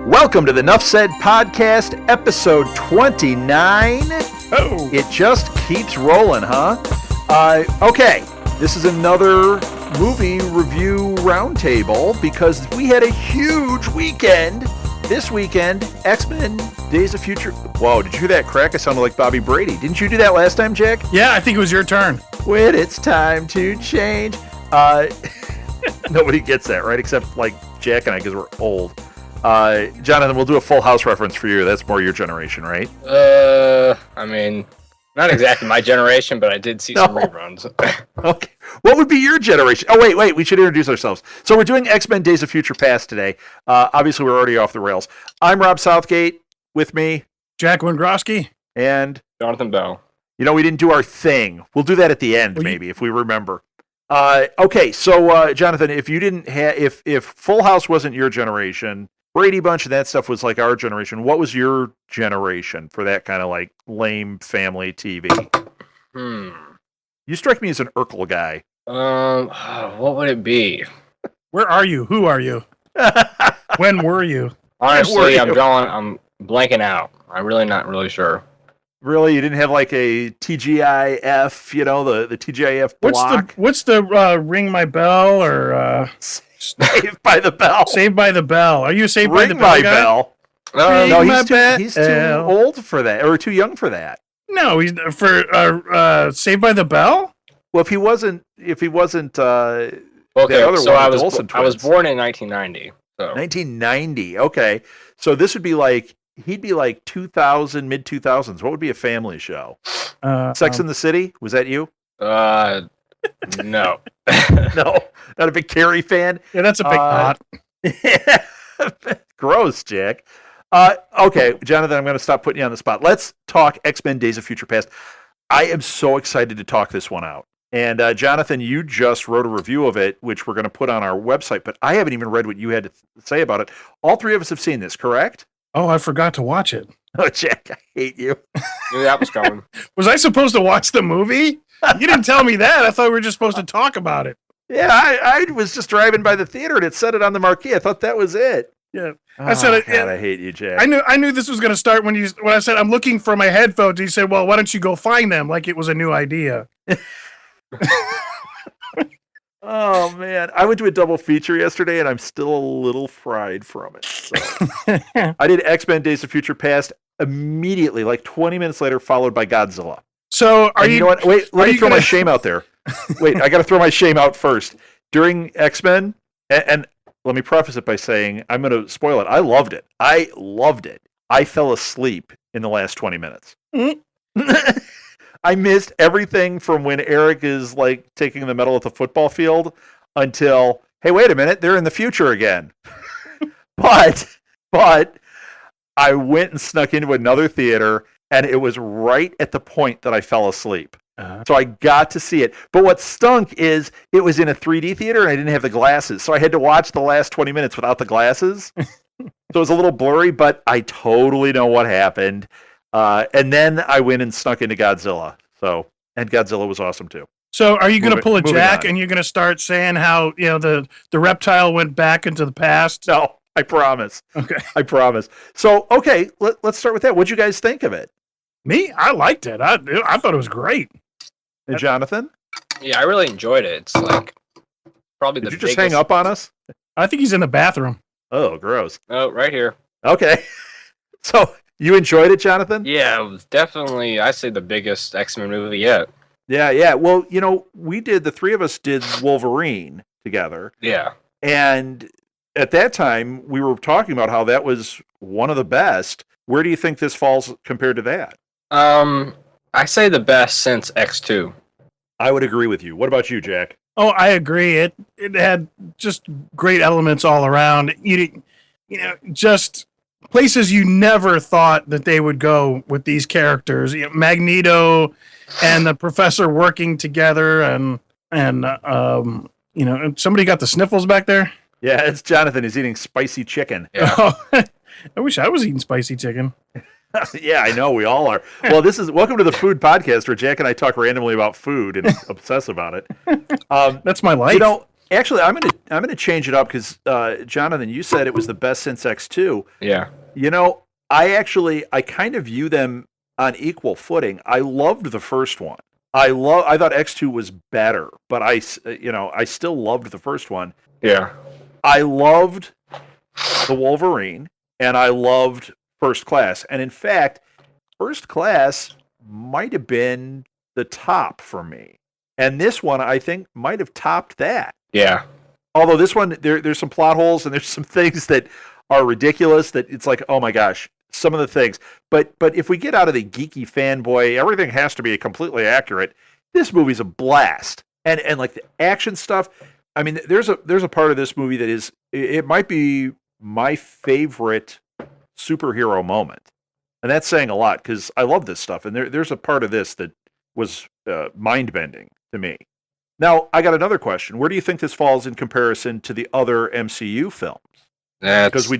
Welcome to the Nuff Said Podcast, episode 29. Oh. It just keeps rolling, huh? Okay, this is another movie review roundtable because we had a huge weekend. This weekend, X-Men Days of Future... Whoa, did you hear that crack? I sounded like Bobby Brady. Didn't you do that last time, Jack? Yeah, I think it was your turn. When it's time to change. Nobody gets that, right? Except, like, Jack and I, because we're old. Jonathan, we'll do a Full House reference for you. That's more your generation, right? I mean, not exactly my generation, but I did see some reruns. Okay. What would be your generation? Oh, wait. We should introduce ourselves. So we're doing X-Men Days of Future Past today. Obviously, we're already off the rails. I'm Rob Southgate. With me, Jack Wendrowski. And Jonathan Bell. You know, we didn't do our thing. We'll do that at the end, maybe, if we remember. Okay, so Jonathan, if you didn't if Full House wasn't your generation, Brady Bunch and that stuff was like our generation, what was your generation for that kind of like lame family TV? You strike me as an Urkel guy. What would it be? Where are you? Who are you? When were you? Honestly, I'm blanking out. I'm really not really sure. Really? You didn't have like a TGIF, you know, the TGIF block? What's the Ring My Bell or Saved by the Bell? Saved by the Bell. Are you Saved Ring by the Bell my guy? Bell. No, he's too old for that, or too young for that. No, he's for Saved by the Bell? Well, if he wasn't Okay, so I was born in 1990. So. 1990. Okay. So this would be like, he'd be like 2000, mid 2000s. What would be a family show? Sex in the City? Was that you? No. No. Not a big Carrie fan? Yeah, that's a big pot. Gross, Jack. Okay, Jonathan, I'm going to stop putting you on the spot. Let's talk X-Men Days of Future Past. I am so excited to talk this one out. And Jonathan, you just wrote a review of it, which we're going to put on our website, but I haven't even read what you had to say about it. All three of us have seen this, correct? Oh, I forgot to watch it. Oh, Jack, I hate you. Knew that was coming. Was I supposed to watch the movie? You didn't tell me that. I thought we were just supposed to talk about it. Yeah, I was just driving by the theater and it said it on the marquee. I thought that was it. Yeah, I said it. God, I hate you, Jack. I knew this was going to start when I said I'm looking for my headphones. You said, "Well, why don't you go find them?" Like it was a new idea. Oh man, I went to a double feature yesterday, and I'm still a little fried from it. So. I did X-Men: Days of Future Past immediately, like 20 minutes later, followed by Godzilla. So you know what? Wait, let me throw my shame out there. Wait, I got to throw my shame out first. During X-Men, and let me preface it by saying I'm going to spoil it. I loved it. I fell asleep in the last 20 minutes. I missed everything from when Eric is like taking the medal at the football field until, hey, wait a minute, they're in the future again. but I went and snuck into another theater, and it was right at the point that I fell asleep. So I got to see it. But what stunk is it was in a 3D theater, and I didn't have the glasses. So I had to watch the last 20 minutes without the glasses. So it was a little blurry, but I totally know what happened. And then I went and snuck into Godzilla. And Godzilla was awesome too. So are you going to pull a Jack and you're going to start saying how, you know, the reptile went back into the past? No, I promise. Okay. I promise. So, okay, let's start with that. What'd you guys think of it? Me? I liked it. I thought it was great. And Jonathan? Yeah, I really enjoyed it. It's like probably Did you just hang up on us? I think he's in the bathroom. Oh, gross. Oh, right here. Okay. So... You enjoyed it, Jonathan? Yeah, it was definitely, I say, the biggest X-Men movie yet. Yeah. Well, you know, the three of us did Wolverine together. Yeah. And at that time, we were talking about how that was one of the best. Where do you think this falls compared to that? I say the best since X2. I would agree with you. What about you, Jack? Oh, I agree. It had just great elements all around. You know, just... places you never thought that they would go with these characters. You know, Magneto and the Professor working together, and you know, somebody got the sniffles back there. Yeah, it's Jonathan. He's eating spicy chicken. Yeah. I wish I was eating spicy chicken. Yeah, I know we all are. Well, welcome to the food podcast where Jack and I talk randomly about food and obsess about it. That's my life. You know, Actually, I'm gonna change it up because Jonathan, you said it was the best since X2. Yeah. You know, I kind of view them on equal footing. I loved the first one. I thought X2 was better, but I still loved the first one. Yeah. I loved the Wolverine, and I loved First Class. And in fact, First Class might have been the top for me. And this one, I think, might have topped that. Yeah. Although this one, there's some plot holes and there's some things that are ridiculous that it's like, oh my gosh, some of the things. But if we get out of the geeky fanboy, everything has to be completely accurate. This movie's a blast. And like the action stuff, I mean, there's a part of this movie that it might be my favorite superhero moment. And that's saying a lot because I love this stuff. And there's a part of this that was mind-bending to me. Now, I got another question. Where do you think this falls in comparison to the other MCU films? Because we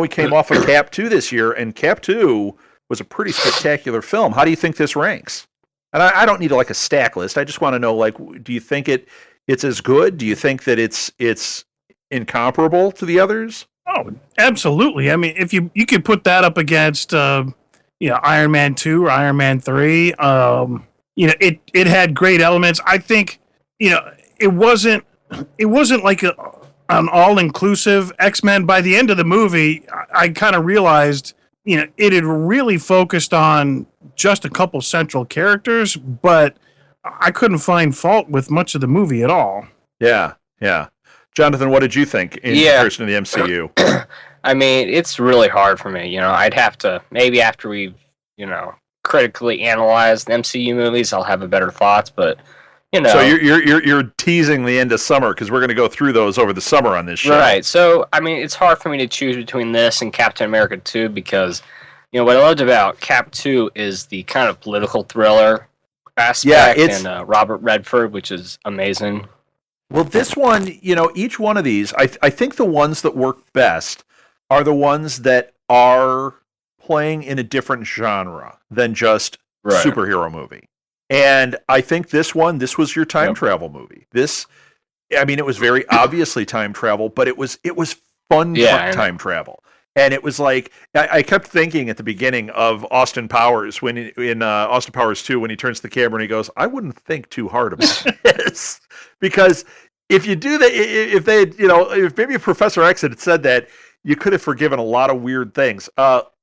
came off of Cap 2 this year, and Cap 2 was a pretty spectacular film. How do you think this ranks? And I don't need a stack list. I just want to know, do you think it's as good? Do you think that it's incomparable to the others? Oh, absolutely. I mean, if you could put that up against, Iron Man 2 or Iron Man 3, it had great elements. I think, it wasn't like an all-inclusive X-Men. By the end of the movie, I kind of realized, it had really focused on just a couple central characters, but I couldn't find fault with much of the movie at all. Yeah, yeah. Jonathan, what did you think in comparison to the MCU? I mean, it's really hard for me. I'd have to, maybe after we've, critically analyzed the MCU movies, I'll have a better thoughts, but, So you're teasing the end of summer because we're going to go through those over the summer on this show. Right. So, I mean, it's hard for me to choose between this and Captain America 2 because, what I loved about Cap 2 is the kind of political thriller aspect and Robert Redford, which is amazing. Well, this one, each one of these, I think the ones that work best are the ones that are playing in a different genre than just superhero movie. And I think this was your time travel movie. It was very obviously time travel, but it was fun time travel. And it was like, I kept thinking at the beginning of Austin Powers in Austin Powers 2, when he turns to the camera and he goes, I wouldn't think too hard about this. Because if you do that, if they had, if maybe Professor X had said that, you could have forgiven a lot of weird things.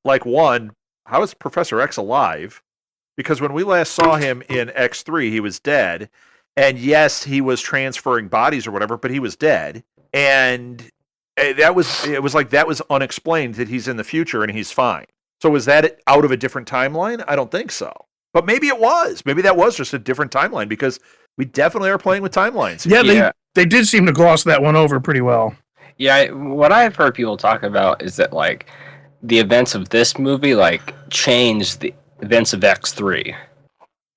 Like one, how is Professor X alive? Because when we last saw him in X3, he was dead. And yes, he was transferring bodies or whatever, but he was dead. And that was unexplained that he's in the future and he's fine. So was that out of a different timeline? I don't think so. But maybe it was. Maybe that was just a different timeline because we definitely are playing with timelines. Yeah, they did seem to gloss that one over pretty well. Yeah, what I've heard people talk about is that, the events of this movie, changed the events of X3.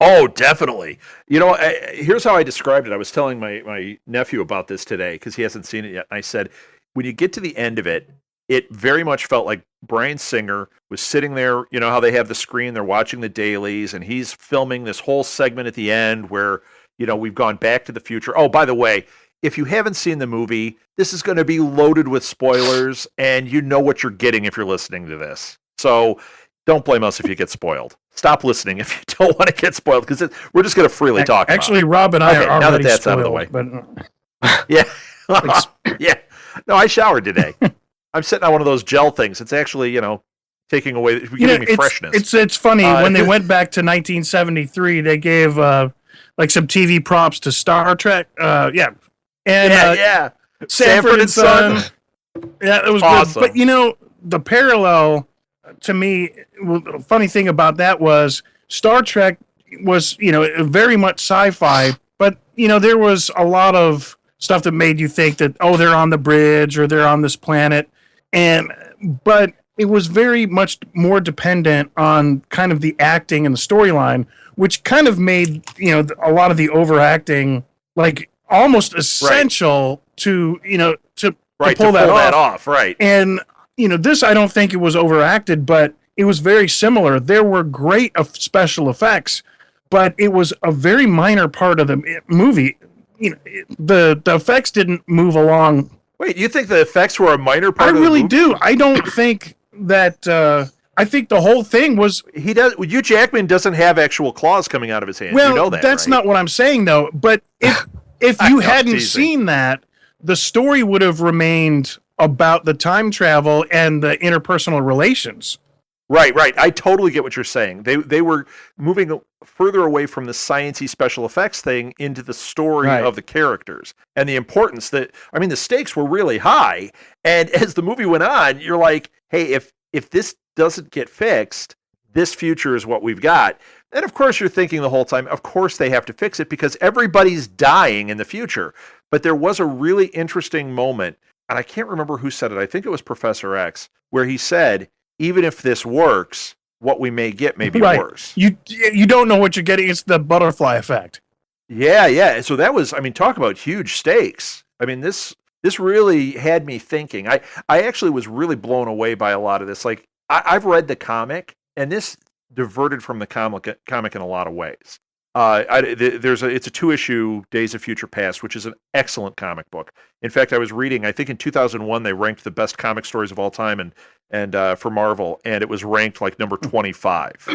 Oh, definitely. Here's how I described it. I was telling my nephew about this today because he hasn't seen it yet. And I said, when you get to the end of it, it very much felt like Bryan Singer was sitting there. You know how they have the screen, they're watching the dailies, and he's filming this whole segment at the end where, we've gone back to the future. Oh, by the way, if you haven't seen the movie, this is going to be loaded with spoilers, and you know what you're getting if you're listening to this. So don't blame us if you get spoiled. Stop listening if you don't want to get spoiled, because we're just going to freely talk about it. Actually, Rob and I are already now that that's spoiled. out of the way. But, yeah. Yeah. No, I showered today. I'm sitting on one of those gel things. It's actually, taking away, giving me freshness. It's funny. When they went back to 1973, they gave some TV props to Star Trek. And Sanford and Son. Yeah, it was awesome. Good. But the parallel to me, the funny thing about that was Star Trek was very much sci-fi, but there was a lot of stuff that made you think that they're on the bridge or they're on this planet, but it was very much more dependent on kind of the acting and the storyline, which kind of made a lot of the overacting almost essential to pull that off. Right. And this, I don't think it was overacted, but it was very similar. There were great special effects, but it was a very minor part of the movie. the effects didn't move along. Wait, you think the effects were a minor part I of the really movie? do. I don't think that. I think the whole thing was. He does. Hugh Jackman doesn't have actual claws coming out of his hands. Well, you know that, that's right? not what I'm saying, though. But if you hadn't teasing. seen that, the story would have remained about the time travel and the interpersonal relations. Right. I totally get what you're saying. They were moving further away from the sciencey special effects thing into the story of the characters and the importance that, I mean, the stakes were really high. And as the movie went on, you're like, hey, if this doesn't get fixed, this future is what we've got. And of course, you're thinking the whole time, of course they have to fix it because everybody's dying in the future. But there was a really interesting moment, and I can't remember who said it. I think it was Professor X, where he said, even if this works, what we may get may be worse. You don't know what you're getting. It's the butterfly effect. Yeah. So that was, I mean, talk about huge stakes. I mean, this really had me thinking. I actually was really blown away by a lot of this. Like, I've read the comic, and this diverted from the comic in a lot of ways. It's a 2-issue Days of Future Past, which is an excellent comic book. In fact, I was reading, I think in 2001 they ranked the best comic stories of all time and for Marvel, and it was ranked like number 25,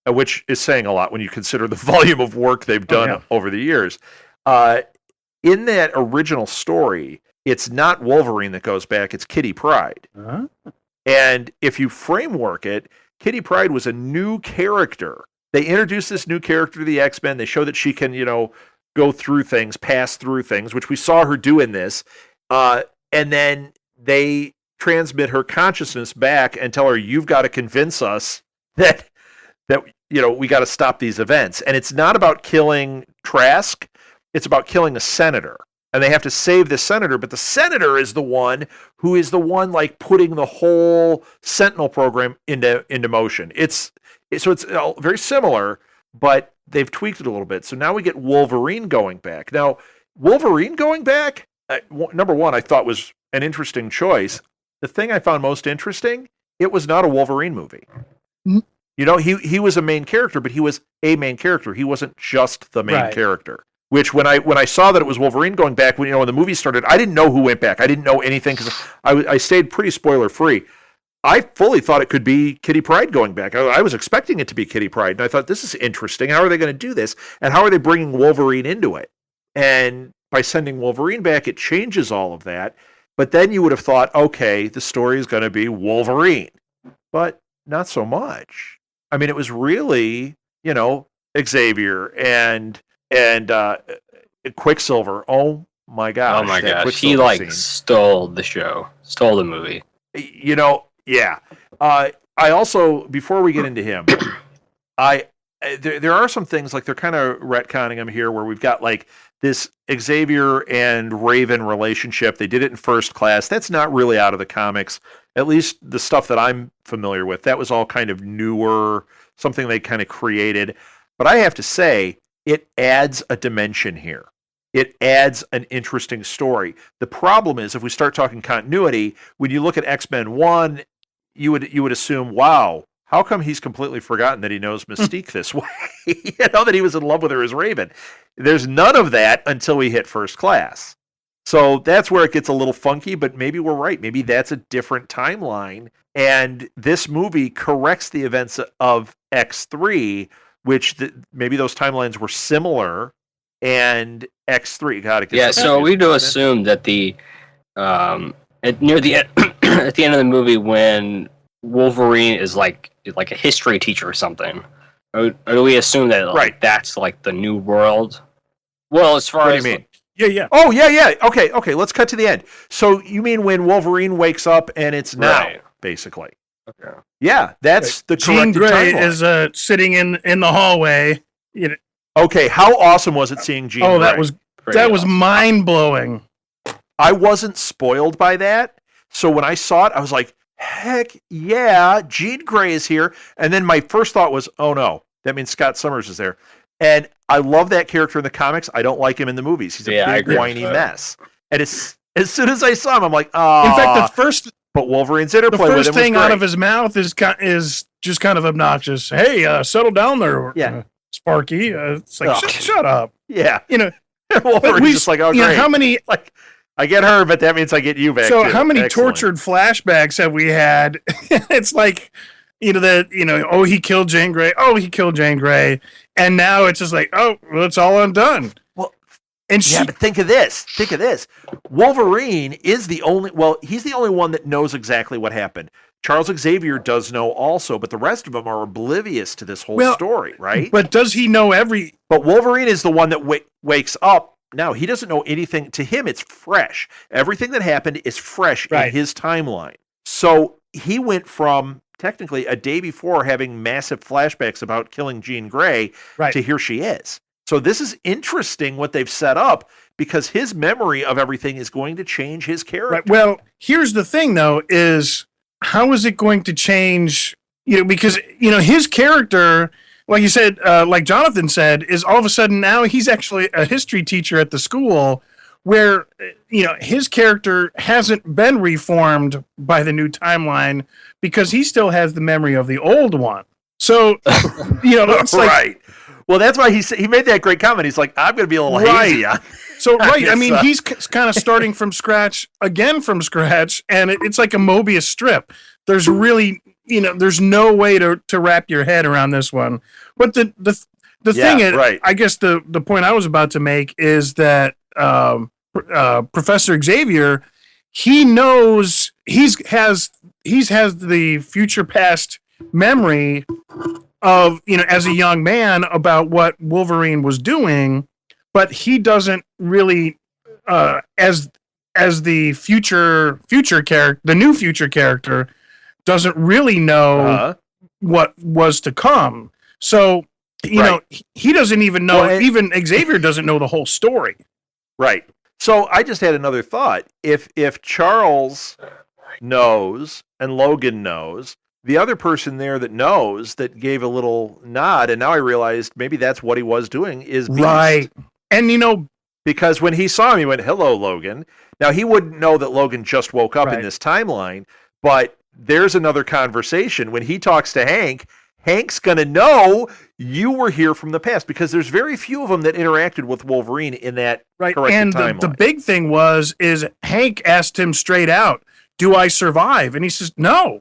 which is saying a lot when you consider the volume of work they've done over the years. In that original story, it's not Wolverine that goes back, it's Kitty Pryde. Uh-huh. And if you framework it, Kitty Pryde was a new character. They introduced this new character to the X-Men. They show that she can, go through things, pass through things, which we saw her do in this. And then they transmit her consciousness back and tell her, you've got to convince us that we got to stop these events. And it's not about killing Trask. It's about killing a senator. And they have to save the senator, but the senator is the one who is the one like putting the whole Sentinel program into motion. It's very similar, but they've tweaked it a little bit. So now we get Wolverine going back. Now, Wolverine going back, number one, I thought was an interesting choice. The thing I found most interesting, it was not a Wolverine movie. He was a main character, but he was a main character. He wasn't just the main character. Which when I saw that it was Wolverine going back, when the movie started, I didn't know who went back. I didn't know anything because I stayed pretty spoiler free. I fully thought it could be Kitty Pryde going back. I was expecting it to be Kitty Pryde, and I thought, this is interesting. How are they going to do this? And how are they bringing Wolverine into it? And by sending Wolverine back, it changes all of that. But then you would have thought, okay, the story is going to be Wolverine. But not so much. I mean, it was really, Xavier and Quicksilver. Oh my gosh. Oh my gosh. He stole the show, stole the movie. Yeah. I also, before we get into him, there are some things like they're kind of retconning him here where we've got like this Xavier and Raven relationship. They did it in First Class. That's not really out of the comics, at least the stuff that I'm familiar with. That was all kind of newer, something they kind of created. But I have to say, it adds a dimension here. It adds an interesting story. The problem is, if we start talking continuity, when you look at X-Men 1, you would assume, wow, how come he's completely forgotten that he knows Mystique this way? That he was in love with her as Raven. There's none of that until we hit First Class. So that's where it gets a little funky, but maybe we're right. Maybe that's a different timeline. And this movie corrects the events of X3, which maybe those timelines were similar, and X3. So we do assume that near the end, at the end of the movie, when Wolverine is like a history teacher or something, or do we assume that that's like the new world? Well, as far what as do you mean? Yeah. Oh, yeah. Okay. Let's cut to the end. So you mean when Wolverine wakes up and it's now, basically? Okay. Yeah, that's the Jean corrected Grey timeline. is sitting in the hallway. Okay, how awesome was it seeing Jean Grey? That was mind blowing. I wasn't spoiled by that, so when I saw it, I was like, "Heck yeah, Jean Grey is here!" And then my first thought was, "Oh no, that means Scott Summers is there." And I love that character in the comics. I don't like him in the movies. He's a big whiny mess. And as soon as I saw him, I'm like, "Oh." In fact, but Wolverine's interplay with him was great. The first thing out of his mouth is just kind of obnoxious. Hey, settle down there. Yeah. Sparky. It's like, shut up. Yeah. Wolverine's just like, oh, great. How many? Like, I get her, but that means I get you back. So too. how many Excellent. tortured flashbacks have we had? It's like, oh, he killed Jane Grey. Oh, he killed Jane Grey. And now it's just like, oh, well, it's all undone. Well, and but think of this. Wolverine is he's the only one that knows exactly what happened. Charles Xavier does know also, but the rest of them are oblivious to this whole story, right? But does he know But Wolverine is the one that wakes up. Now, he doesn't know anything. To him, it's fresh. Everything that happened is fresh in his timeline. So he went from, technically, a day before having massive flashbacks about killing Jean Grey to here she is. So this is interesting what they've set up, because his memory of everything is going to change his character. Right. Well, here's the thing, though, is how is it going to change? Because, his character, like you said, like Jonathan said, is all of a sudden now he's actually a history teacher at the school where, his character hasn't been reformed by the new timeline because he still has the memory of the old one. So, it's like... Right. Well, that's why he made that great comment. He's like, I'm going to be a little hazy. So, I mean, he's kind of starting from scratch, and it's like a Mobius strip. There's really, there's no way to wrap your head around this one. But the thing is, I guess the point I was about to make is that Professor Xavier, he knows he has the future past memory of, as a young man about what Wolverine was doing, but he doesn't really, as the future character, the new future character, doesn't really know what was to come. So, he doesn't even know, even Xavier doesn't know the whole story. Right. So I just had another thought. If Charles knows and Logan knows, the other person there that knows, that gave a little nod, and now I realized maybe that's what he was doing, is Beast. Right. And, because when he saw him, he went, hello, Logan. Now, he wouldn't know that Logan just woke up in this timeline, but there's another conversation. When he talks to Hank, Hank's going to know you were here from the past, because there's very few of them that interacted with Wolverine in that corrected and timeline. The big thing is Hank asked him straight out, do I survive? And he says, no.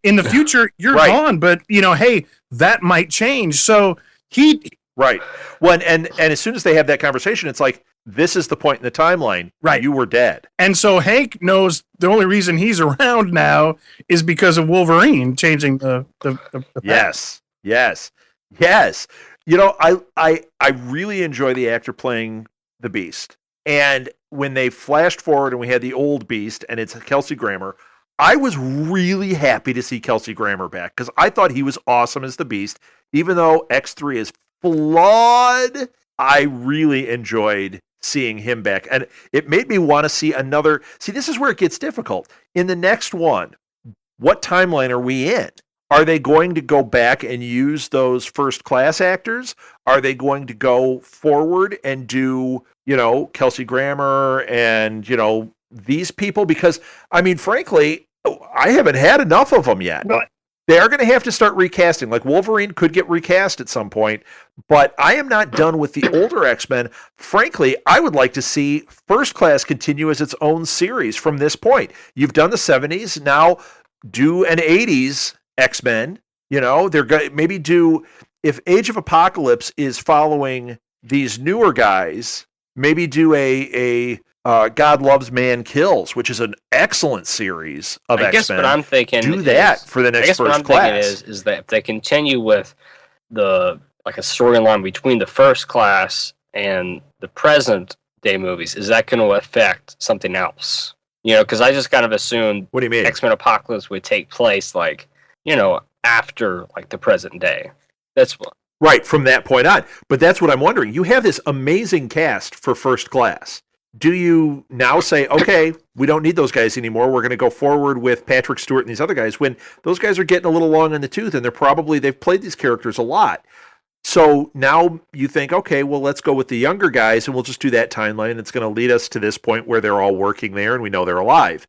In the future, you're gone, but, hey, that might change. So he... Right. Well, and as soon as they have that conversation, it's like, this is the point in the timeline. Right. You were dead. And so Hank knows the only reason he's around now is because of Wolverine changing the Yes. Yes. Yes. I really enjoy the actor playing the Beast. And when they flashed forward and we had the old Beast, and it's Kelsey Grammer, I was really happy to see Kelsey Grammer back, because I thought he was awesome as the Beast. Even though X3 is flawed, I really enjoyed seeing him back. And it made me want to see another... See, this is where it gets difficult. In the next one, what timeline are we in? Are they going to go back and use those first class actors? Are they going to go forward and do, Kelsey Grammer and, these people? Because, I mean, frankly, I haven't had enough of them yet. Well, they are going to have to start recasting. Like, Wolverine could get recast at some point, but I am not done with the older X-Men. Frankly, I would like to see First Class continue as its own series from this point. You've done the 70s, now do an 80s X-Men. They're going to maybe do, if Age of Apocalypse is following these newer guys, maybe do a God Loves Man Kills, which is an excellent series of X-Men. I guess what I'm thinking do that for the next First Class. Is that if they continue with a storyline between the First Class and the present day movies, is that going to affect something else? Because I just kind of assumed what do you mean? X-Men Apocalypse would take place after the present day. That's what. Right, from that point on. But that's what I'm wondering. You have this amazing cast for First Class. Do you now say, okay, we don't need those guys anymore, we're going to go forward with Patrick Stewart and these other guys, when those guys are getting a little long in the tooth, and they've played these characters a lot. So now you think, okay, well, let's go with the younger guys, and we'll just do that timeline, and it's going to lead us to this point where they're all working there, and we know they're alive.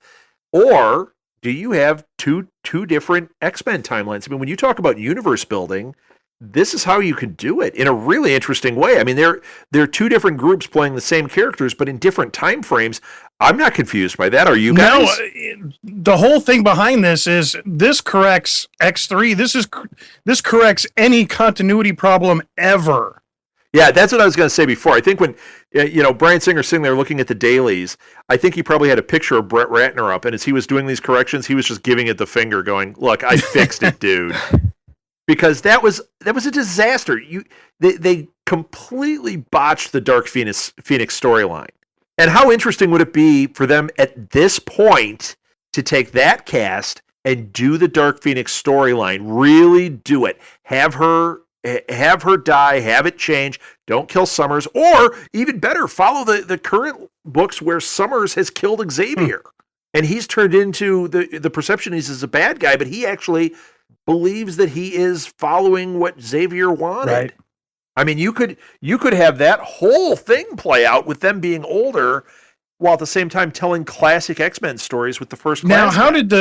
Or do you have two different X-Men timelines? I mean, when you talk about universe building, this is how you could do it in a really interesting way. I mean, they're two different groups playing the same characters, but in different time frames. I'm not confused by that. Are you guys? No, the whole thing behind this is this corrects X3. This corrects any continuity problem ever. Yeah, that's what I was going to say before. I think when Bryan Singer's sitting there looking at the dailies, I think he probably had a picture of Brett Ratner up, and as he was doing these corrections, he was just giving it the finger, going, "Look, I fixed it, dude." Because that was a disaster. They completely botched the Dark Phoenix storyline. And how interesting would it be for them at this point to take that cast and do the Dark Phoenix storyline, really do it, have her die, have it change, don't kill Summers, or even better, follow the current books where Summers has killed Xavier. And he's turned into the perception he's as a bad guy, but he actually believes that he is following what Xavier wanted. Right. I mean, you could have that whole thing play out with them being older, while at the same time telling classic X-Men stories with the First Class. Now, how did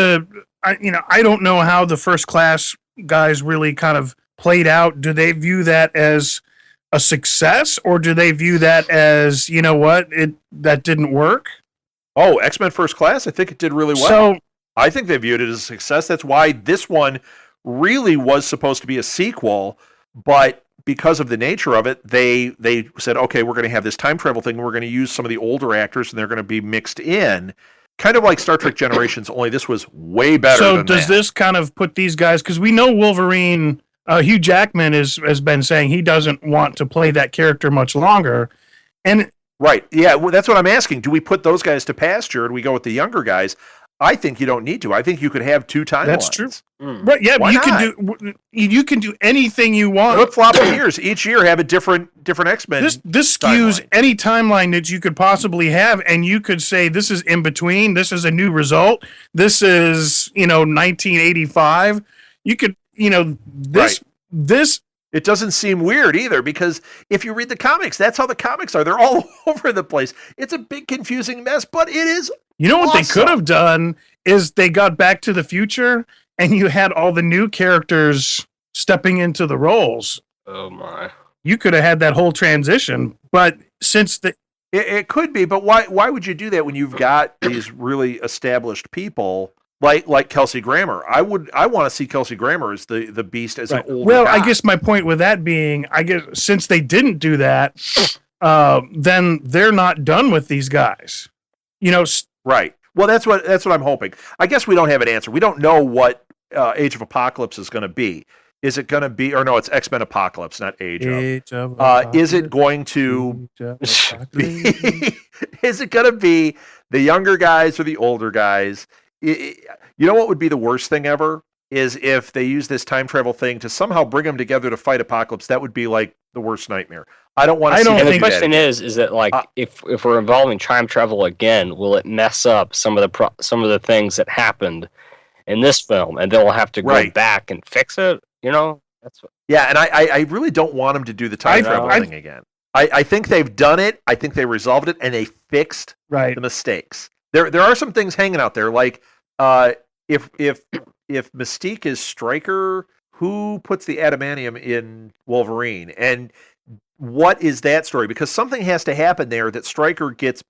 I don't know how the First Class guys really kind of played out. Do they view that as a success, or do they view that as, that didn't work? Oh, X-Men First Class, I think it did really well. So I think they viewed it as a success. That's why this one really was supposed to be a sequel, but because of the nature of it, they said, okay, we're going to have this time travel thing. We're going to use some of the older actors, and they're going to be mixed in, kind of like Star Trek Generations. Only this was way better. So does this kind of put these guys? Because we know Wolverine. Hugh Jackman has been saying he doesn't want to play that character much longer, and right, yeah, well, that's what I'm asking. Do we put those guys to pasture, or do we go with the younger guys? I think you don't need to. I think you could have two timelines. That's true. Right? Yeah, you can do anything you want. Flip flop years. Each year have a different X-Men. This skews any timeline that you could possibly have, and you could say this is in between. This is a new result. This is 1985. You could this. It doesn't seem weird either, because if you read the comics, that's how the comics are. They're all over the place. It's a big confusing mess, but it is. You know what they could have done is they got Back to the Future, and you had all the new characters stepping into the roles. Oh my! You could have had that whole transition, but since it could be, but why would you do that when you've got these really established people like Kelsey Grammer? I want to see Kelsey Grammer as the Beast as an older guy. I guess my point with that being, I guess since they didn't do that, then they're not done with these guys. Right. Well, that's what I'm hoping. I guess we don't have an answer. We don't know what Age of Apocalypse is going to be. Is it going to be, or no, it's X-Men Apocalypse, not Age of. Is it going to be, is it going to be the younger guys or the older guys? You know what would be the worst thing ever? Is if they use this time travel thing to somehow bring them together to fight Apocalypse. That would be like the worst nightmare. I don't want to see that. The question is that like if we're involving time travel again, will it mess up some of the things that happened in this film, and then we'll have to go back and fix it? That's what. Yeah, and I really don't want them to do the time travel thing again. I think they've done it. I think they resolved it, and they fixed the mistakes. There are some things hanging out there, like if Mystique is Stryker, who puts the adamantium in Wolverine, and what is that story? Because something has to happen there that Stryker gets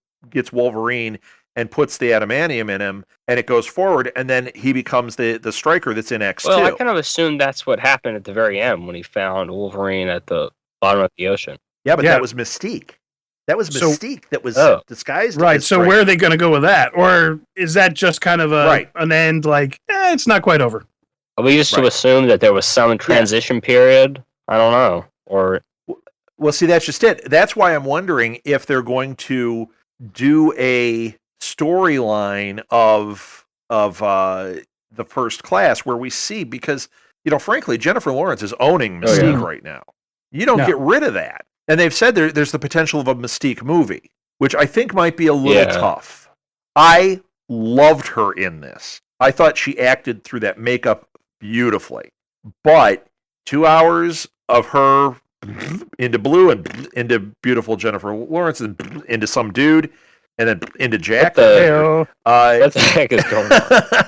Wolverine and puts the adamantium in him, and it goes forward, and then he becomes the Stryker that's in X2. Well, I kind of assumed that's what happened at the very end when he found Wolverine at the bottom of the ocean. Yeah, but that was Mystique. That was Mystique that was disguised. Right. So where are they going to go with that? Or is that just kind of an end? Like, it's not quite over. We used to assume that there was some transition period. I don't know. Or well, see, that's just it. That's why I'm wondering if they're going to do a storyline of the First Class where we see, because frankly, Jennifer Lawrence is owning Mystique right now. You don't get rid of that. And they've said there's the potential of a Mystique movie, which I think might be a little tough. I loved her in this. I thought she acted through that makeup beautifully. But 2 hours of her into blue and into beautiful Jennifer Lawrence and into some dude and then into Jack. What the heck is going on?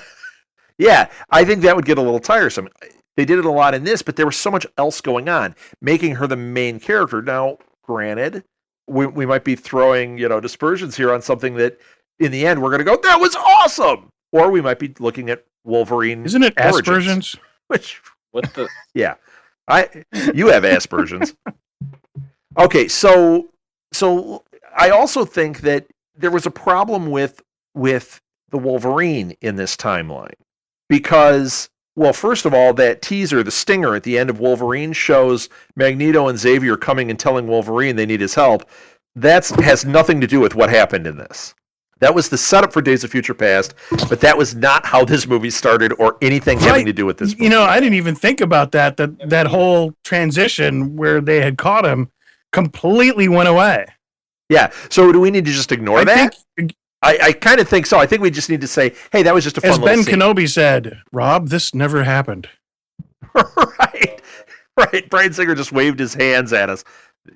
Yeah, I think that would get a little tiresome. They did it a lot in this, but there was so much else going on, making her the main character. Now, granted, we might be throwing, dispersions here on something that in the end we're going to go, that was awesome. Or we might be looking at Wolverine. Isn't it Origins, aspersions? Which, what the? Yeah, you have aspersions. Okay, so I also think that there was a problem with the Wolverine in this timeline because, well, first of all, that teaser, the stinger at the end of Wolverine shows Magneto and Xavier coming and telling Wolverine they need his help. That has nothing to do with what happened in this. That was the setup for Days of Future Past, but that was not how this movie started or anything having to do with this movie. I didn't even think about that whole transition where they had caught him completely went away. Yeah, so do we need to just ignore that? I kind of think so. I think we just need to say, hey, that was just a fun little scene. As Ben Kenobi said, Rob, this never happened. Right. Bryan Singer just waved his hands at us.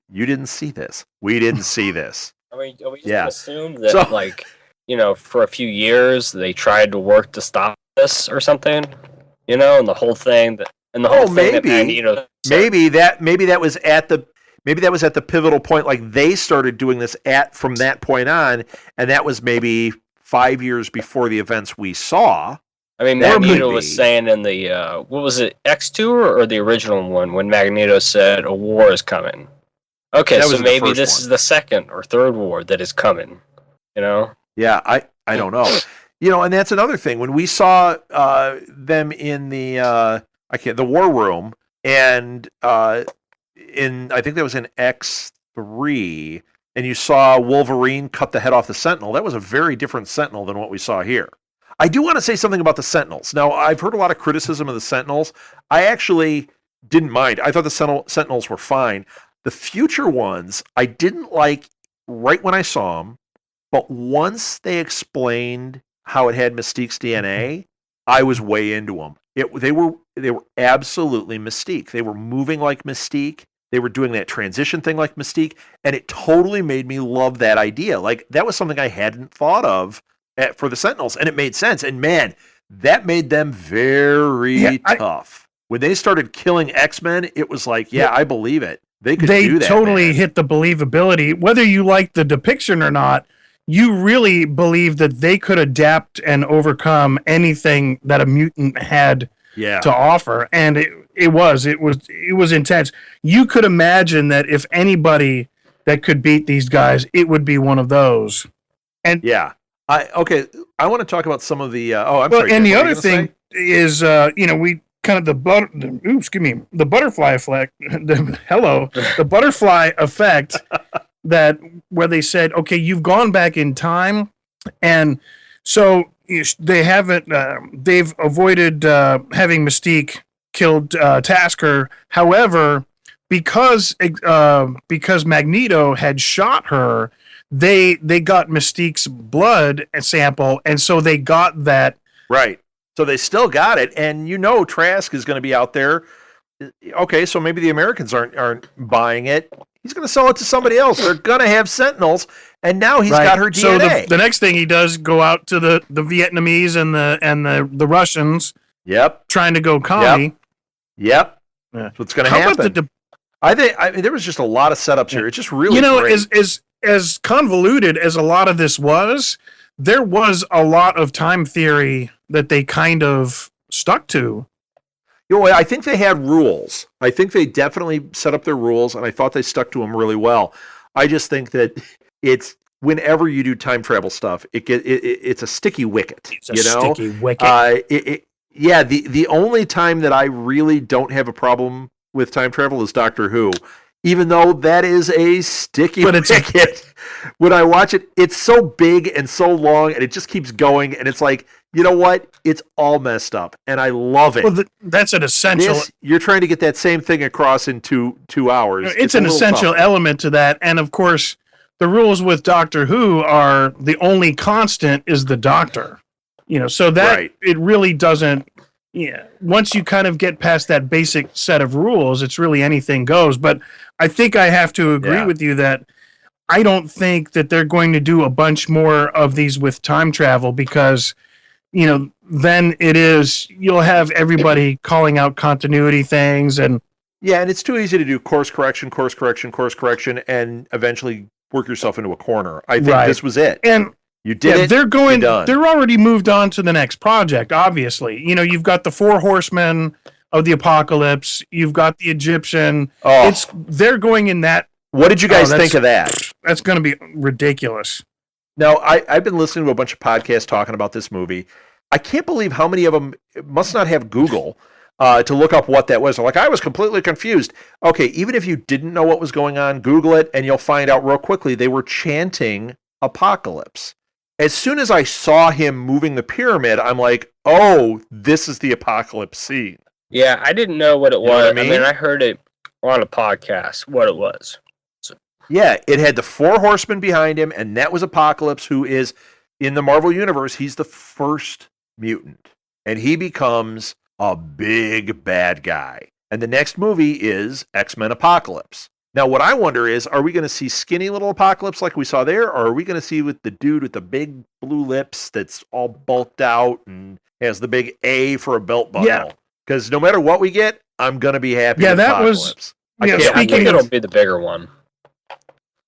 You didn't see this. We didn't see this. Are we just going to assume that, for a few years they tried to work to stop this or something? And the whole thing that, maybe that was at the pivotal point. Like they started doing this from that point on, and that was maybe 5 years before the events we saw. I mean, Magneto was saying in the what was it, X2 or the original one when Magneto said a war is coming. Okay, so maybe this is the second or third war that is coming. Yeah, I don't know. And that's another thing. When we saw them in the war room, and I think that was in X3, and you saw Wolverine cut the head off the Sentinel. That was a very different Sentinel than what we saw here. I do want to say something about the Sentinels. Now, I've heard a lot of criticism of the Sentinels. I actually didn't mind. I thought the Sentinels were fine. The future ones, I didn't like right when I saw them, but once they explained how it had Mystique's DNA, I was way into them. They were absolutely Mystique. They were moving like Mystique. They were doing that transition thing like Mystique, and it totally made me love that idea. Like, that was something I hadn't thought of for the Sentinels, and it made sense. And man, that made them very tough. When they started killing X-Men, it was like, I believe it. They could do that. They totally hit the believability. Whether you like the depiction or not, you really believe that they could adapt and overcome anything that a mutant had to offer. And it was intense. You could imagine that if anybody that could beat these guys, it would be one of those. And I want to talk about some of the. Sorry. And the other thing is, we kind of the butterfly effect. The butterfly effect. That where they said, okay, you've gone back in time, and so they haven't. They've avoided having Mystique killed Tasker. However, because Magneto had shot her, they got Mystique's blood sample, and so they got that. Right. So they still got it, and Trask is going to be out there. Okay, so maybe the Americans aren't buying it. He's going to sell it to somebody else. They're going to have Sentinels, and now he's got her DNA. So the next thing he does, go out to the Vietnamese and the Russians. Yep. Trying to go commie. Yep. That's what's going to happen. I think there was just a lot of setups here. It's just really great. As convoluted as a lot of this was, there was a lot of time theory that they kind of stuck to. I think they had rules. I think they definitely set up their rules, and I thought they stuck to them really well. I just think that it's whenever you do time travel stuff, it's a sticky wicket. Sticky wicket. The only time that I really don't have a problem with time travel is Doctor Who, even though that is a sticky wicket. When I watch it, it's so big and so long, and it just keeps going, and it's like, you know what? It's all messed up, and I love it. Well, that's an essential. You're trying to get that same thing across in 2 hours. It's an essential element to that, and of course, the rules with Doctor Who are the only constant is the Doctor. So that it really doesn't. Yeah, once you kind of get past that basic set of rules, it's really anything goes. But I think I have to agree with you that I don't think that they're going to do a bunch more of these with time travel because, then you'll have everybody calling out continuity things. And yeah, and it's too easy to do course correction, and eventually work yourself into a corner. I think this was it. And you did it. They're already moved on to the next project, obviously. You've got the 4 horsemen of the apocalypse. You've got the Egyptian. They're going in that. What did you guys think of that? That's going to be ridiculous. Now, I've been listening to a bunch of podcasts talking about this movie. I can't believe how many of them must not have Google to look up what that was. Like, I was completely confused. Okay, even if you didn't know what was going on, Google it, and you'll find out real quickly. They were chanting apocalypse. As soon as I saw him moving the pyramid, I'm like, oh, this is the apocalypse scene. Yeah, I didn't know what it was. What I mean? I heard it on a podcast, what it was. So. Yeah, it had the 4 horsemen behind him, and that was Apocalypse, who is, in the Marvel Universe, he's the first mutant. And he becomes a big bad guy. And the next movie is X-Men Apocalypse. Now, what I wonder is, are we going to see skinny little Apocalypse like we saw there, or are we going to see with the dude with the big blue lips that's all bulked out and has the big A for a belt buckle? Yeah. Because no matter what we get, I'm going to be happy with that Apocalypse. I think it'll be the bigger one.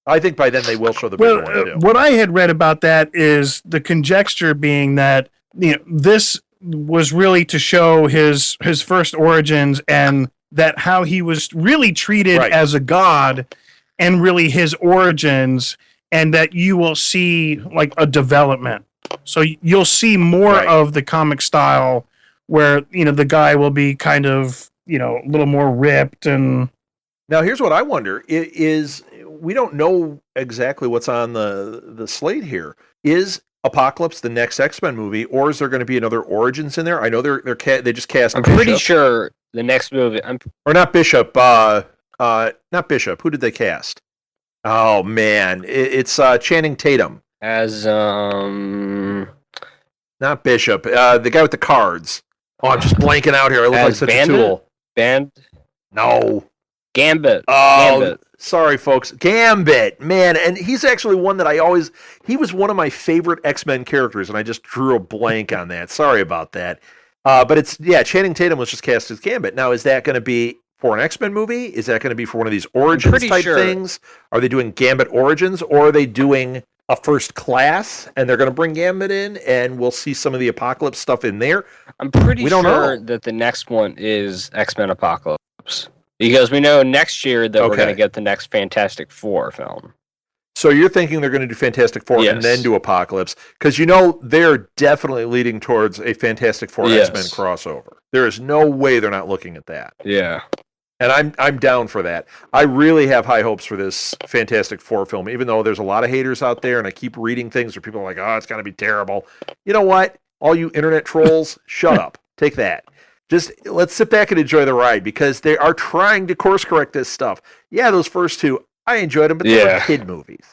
I think by then they will show the bigger one, too. What I had read about that is the conjecture being that this was really to show his first origins, and that how he was really treated as a god, and really his origins, and that you will see like a development. So you'll see more of the comic style where, the guy will be kind of, a little more ripped. And now here's what I wonder is we don't know exactly what's on the slate here. Is Apocalypse the next X-Men movie, or is there going to be another Origins in there? I know they just cast. I'm pretty sure the next movie. Or not Bishop. Not Bishop. Who did they cast? Oh man, it's Channing Tatum as not Bishop. The guy with the cards. Oh, I'm just blanking out here. I look like such a tool. No. Gambit. Oh, Gambit. Sorry, folks. Gambit, man. And he's actually one that he was one of my favorite X-Men characters, and I just drew a blank on that. Sorry about that. But Channing Tatum was just cast as Gambit. Now, is that going to be for an X-Men movie? Is that going to be for one of these Origins type things? Are they doing Gambit Origins, or are they doing a First Class, and they're going to bring Gambit in, and we'll see some of the Apocalypse stuff in there? I'm pretty sure that the next one is X-Men Apocalypse. Because we know next year that we're going to get the next Fantastic Four film. So you're thinking they're going to do Fantastic Four and then do Apocalypse? Because they're definitely leading towards a Fantastic Four X-Men crossover. There is no way they're not looking at that. Yeah. And I'm down for that. I really have high hopes for this Fantastic Four film, even though there's a lot of haters out there, and I keep reading things where people are like, oh, it's going to be terrible. You know what? All you internet trolls, shut up. Take that. Just let's sit back and enjoy the ride, because they are trying to course correct this stuff. Yeah, those first 2, I enjoyed them, but they were kid movies.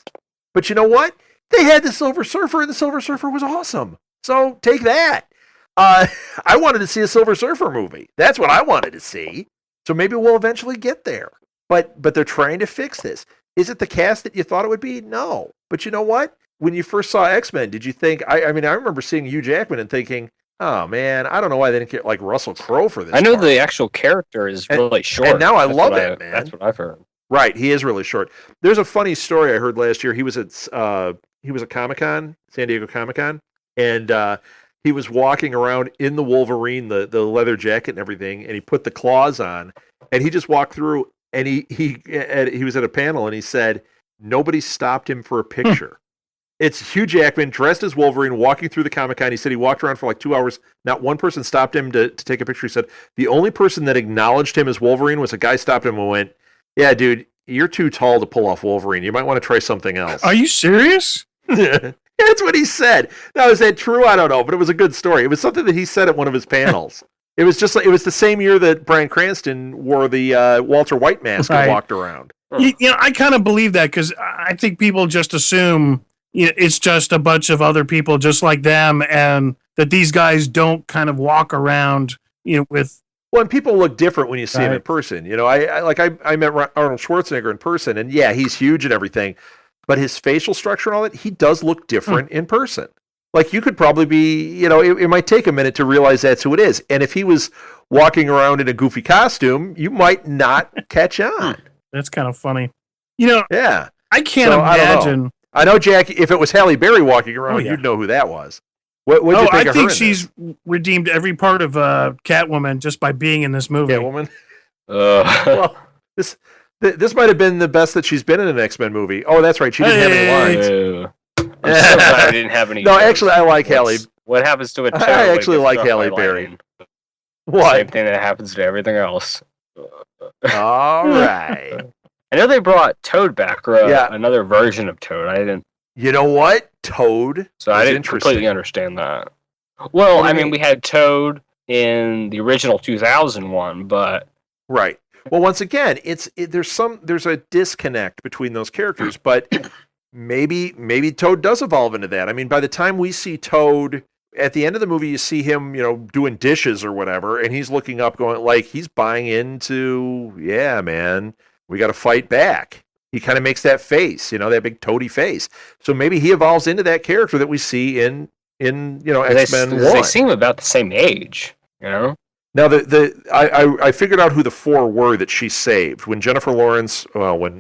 But you know what? They had the Silver Surfer, and the Silver Surfer was awesome. So take that. I wanted to see a Silver Surfer movie. That's what I wanted to see. So maybe we'll eventually get there. But they're trying to fix this. Is it the cast that you thought it would be? No. But you know what? When you first saw X-Men, did you think... I remember seeing Hugh Jackman and thinking... Oh, man, I don't know why they didn't get, like, Russell Crowe for this. I know the actual character is really short. And now I love it, man. That's what I've heard. Right, he is really short. There's a funny story I heard last year. He was at Comic-Con, San Diego Comic-Con, and he was walking around in the Wolverine, the leather jacket and everything, and he put the claws on, and he just walked through, and he was at a panel, and he said, nobody stopped him for a picture. It's Hugh Jackman dressed as Wolverine walking through the Comic-Con. He said he walked around for like 2 hours. Not one person stopped him to take a picture. He said the only person that acknowledged him as Wolverine was a guy stopped him and went, yeah, dude, you're too tall to pull off Wolverine. You might want to try something else. Are you serious? That's what he said. Now, is that true? I don't know, but it was a good story. It was something that he said at one of his panels. It was just like, it was the same year that Bryan Cranston wore the Walter White mask and walked around. I kind of believe that, because I think people just assume it's just a bunch of other people just like them, and that these guys don't kind of walk around, with. Well, and people look different when you see him in person. I met Arnold Schwarzenegger in person, and yeah, he's huge and everything, but his facial structure and all that, he does look different in person. Like, you could probably be, it might take a minute to realize that's who it is. And if he was walking around in a goofy costume, you might not catch on. That's kind of funny. Yeah. I can't imagine. I know, Jack, if it was Halle Berry walking around, you'd know who that was. What'd you think of her? I think she's redeemed every part of Catwoman just by being in this movie. Catwoman? Well, this might have been the best that she's been in an X-Men movie. Oh, that's right. She didn't have any lines. I'm so glad I didn't have any. No, actually, I like Halle. What happens to a toad? I actually like Halle Berry. What? Same thing that happens to everything else. All right. I know they brought Toad back, or another version of Toad. I didn't. You know what? Toad. So I didn't completely understand that. Well, I mean, we had Toad in the original 2001, but right. Well, once again, there's a disconnect between those characters, but maybe Toad does evolve into that. I mean, by the time we see Toad at the end of the movie, you see him, doing dishes or whatever, and he's looking up, going like he's buying into, yeah, man, we got to fight back. He kind of makes that face, that big toady face. So maybe he evolves into that character that we see in X-Men 1. They seem about the same age, Now I figured out who the four were that she saved. When when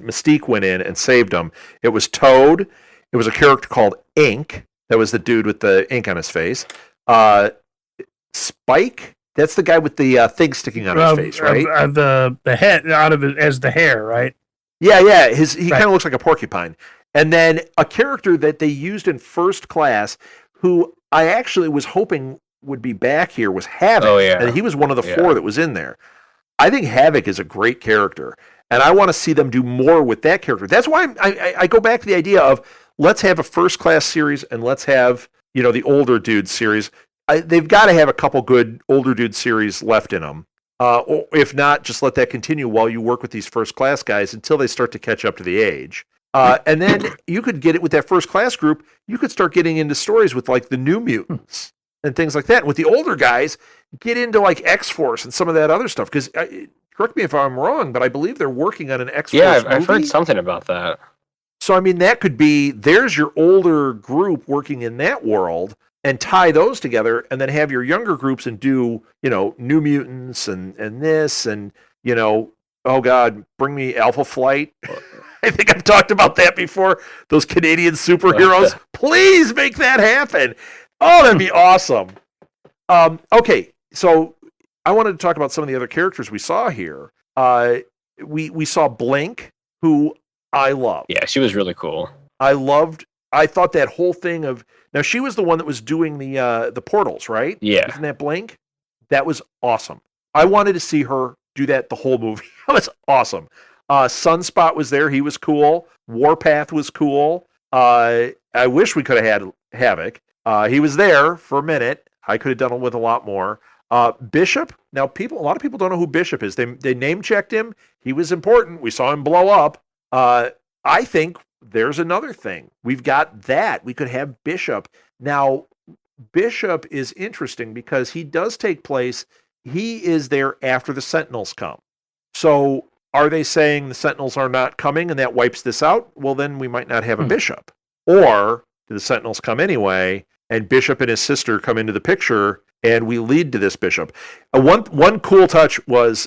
Mystique went in and saved them, it was Toad. It was a character called Ink. That was the dude with the ink on his face. Spike. That's the guy with the thing sticking on his face, right? The head out of it as the hair, right? Yeah. He kind of looks like a porcupine. And then a character that they used in First Class, who I actually was hoping would be back here, was Havoc. Oh, yeah. And he was one of the four that was in there. I think Havoc is a great character, and I want to see them do more with that character. That's why I go back to the idea of let's have a First Class series and let's have the older dude series. They've got to have a couple good older dude series left in them. Or if not, just let that continue while you work with these First Class guys until they start to catch up to the age. And then you could get it with that First Class group. You could start getting into stories with like the New Mutants and things like that. And with the older guys, get into like X-Force and some of that other stuff. Because correct me if I'm wrong, but I believe they're working on an X-Force movie. I've heard something about that. So I mean, that could be there's your older group working in that world. And tie those together, and then have your younger groups and do, New Mutants and this, and, oh God, bring me Alpha Flight. I think I've talked about that before. Those Canadian superheroes. Please make that happen. Oh, that'd be awesome. Okay, so I wanted to talk about some of the other characters we saw here. We saw Blink, who I love. Yeah, she was really cool. I thought that whole thing of now she was the one that was doing the portals, right? Yeah. Isn't that Blink? That was awesome. I wanted to see her do that the whole movie. That was awesome. Sunspot was there. He was cool. Warpath was cool. I wish we could have had Havoc. He was there for a minute. I could have done it with a lot more. Bishop. Now, a lot of people don't know who Bishop is. They name checked him. He was important. We saw him blow up. I think there's another thing. We've got that. We could have Bishop. Now, Bishop is interesting because he does take place. He is there after the Sentinels come. So are they saying the Sentinels are not coming and that wipes this out? Well, then we might not have a Bishop. Or do the Sentinels come anyway and Bishop and his sister come into the picture and we lead to this Bishop? One cool touch was,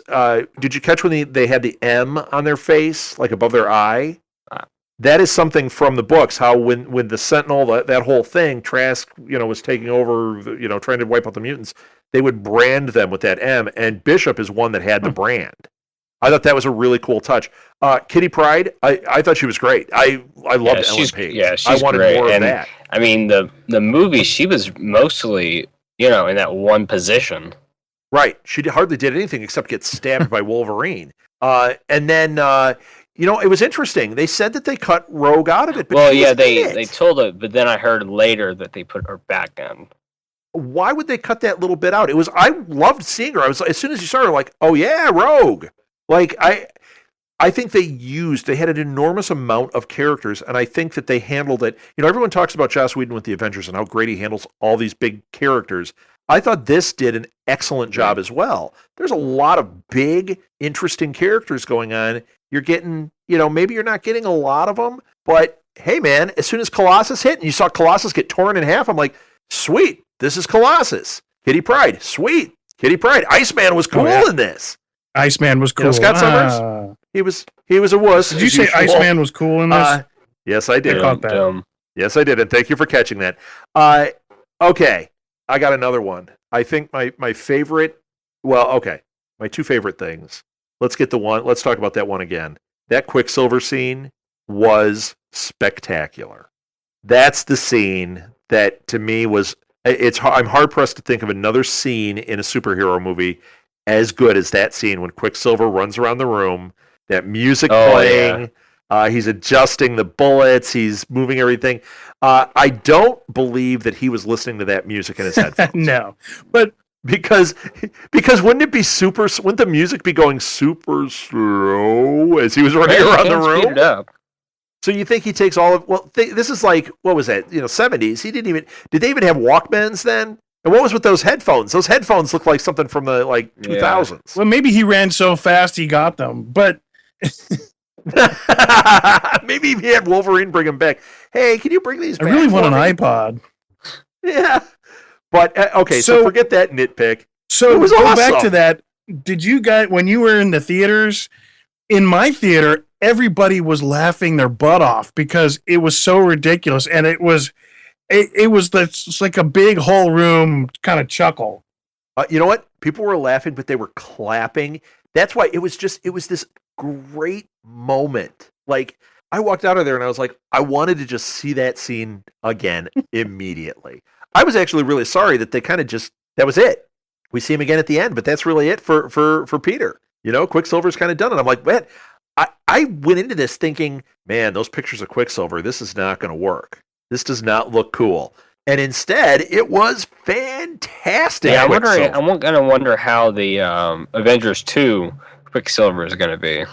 did you catch when they had the M on their face, like above their eye? That is something from the books, how when the Sentinel, that whole thing, Trask, was taking over, trying to wipe out the mutants, they would brand them with that M, and Bishop is one that had the brand. I thought that was a really cool touch. Kitty Pryde, I thought she was great. I loved Ellen Page. Yeah, she's I wanted great. more of that. I mean, the movie, she was mostly, in that one position. Right. She hardly did anything except get stabbed by Wolverine. And then... it was interesting. They said that they cut Rogue out of it. But they told it, but then I heard later that they put her back in. Why would they cut that little bit out? I loved seeing her. I was as soon as you saw her, like, oh yeah, Rogue. Like I think they had an enormous amount of characters, and I think that they handled it. Everyone talks about Joss Whedon with the Avengers and how great he handles all these big characters. I thought this did an excellent job as well. There's a lot of big, interesting characters going on. You're getting, maybe you're not getting a lot of them, but hey, man, as soon as Colossus hit and you saw Colossus get torn in half, I'm like, Sweet. This is Colossus. Kitty Pryde. Sweet. Kitty Pryde. Iceman was cool in this. Iceman was cool. Scott Summers? He was a wuss. Did you say Iceman was cool in this? Yes, I did. I caught that. Yes, I did, and thank you for catching that. Okay, I got another one. I think my favorite. Well, okay, my two favorite things. Let's get the one. Let's talk about that one again. That Quicksilver scene was spectacular. That's the scene that to me was. I'm hard pressed to think of another scene in a superhero movie as good as that scene when Quicksilver runs around the room. That music playing. Yeah. He's adjusting the bullets. He's moving everything. I don't believe that he was listening to that music in his headphones. No, but because wouldn't it be wouldn't the music be going super slow as he was running around the room? Speed it up. So you think he takes all of? Well, this is like what was that? 70s. He didn't even. Did they even have Walkmans then? And what was with those headphones? Those headphones look like something from the 2000s. Well, maybe he ran so fast he got them, but. Maybe he had Wolverine bring him back. Hey, can you bring these back? I really want an iPod. Yeah. But, okay, so forget that nitpick. So it was go awesome. back to that. Did you guys, when you were in the theaters, in my theater, everybody was laughing their butt off because it was so ridiculous. And it was like a big whole room kind of chuckle. You know what? People were laughing, but they were clapping. That's why it was this great moment. Like, I walked out of there and I was like, I wanted to just see that scene again immediately. I was actually really sorry that they kind of that was it. We see him again at the end, but that's really it for Peter. Quicksilver's kind of done it. I'm like, man, I went into this thinking, man, those pictures of Quicksilver, this is not going to work. This does not look cool. And instead, it was fantastic. Yeah, I'm going to wonder how the Avengers 2 Quicksilver is going to be.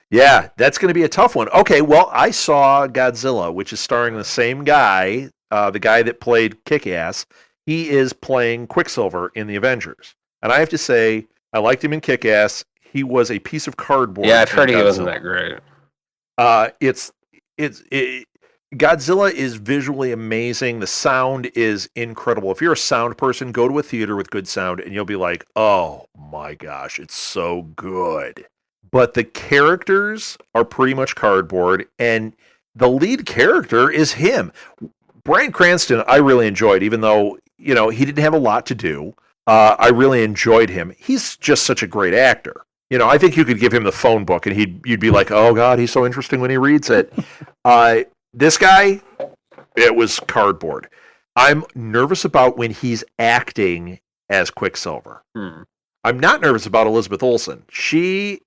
Yeah, that's going to be a tough one. Okay, well, I saw Godzilla, which is starring the same guy, the guy that played Kick-Ass. He is playing Quicksilver in the Avengers. And I have to say, I liked him in Kick-Ass. He was a piece of cardboard. Yeah, I've heard he wasn't that great. Godzilla is visually amazing. The sound is incredible. If you're a sound person, go to a theater with good sound and you'll be like, oh my gosh, it's so good. But the characters are pretty much cardboard, and the lead character is him. Bryan Cranston, I really enjoyed, even though, he didn't have a lot to do. I really enjoyed him. He's just such a great actor. I think you could give him the phone book and you'd be like, oh God, he's so interesting when he reads it. This guy, it was cardboard. I'm nervous about when he's acting as Quicksilver. I'm not nervous about Elizabeth Olsen. She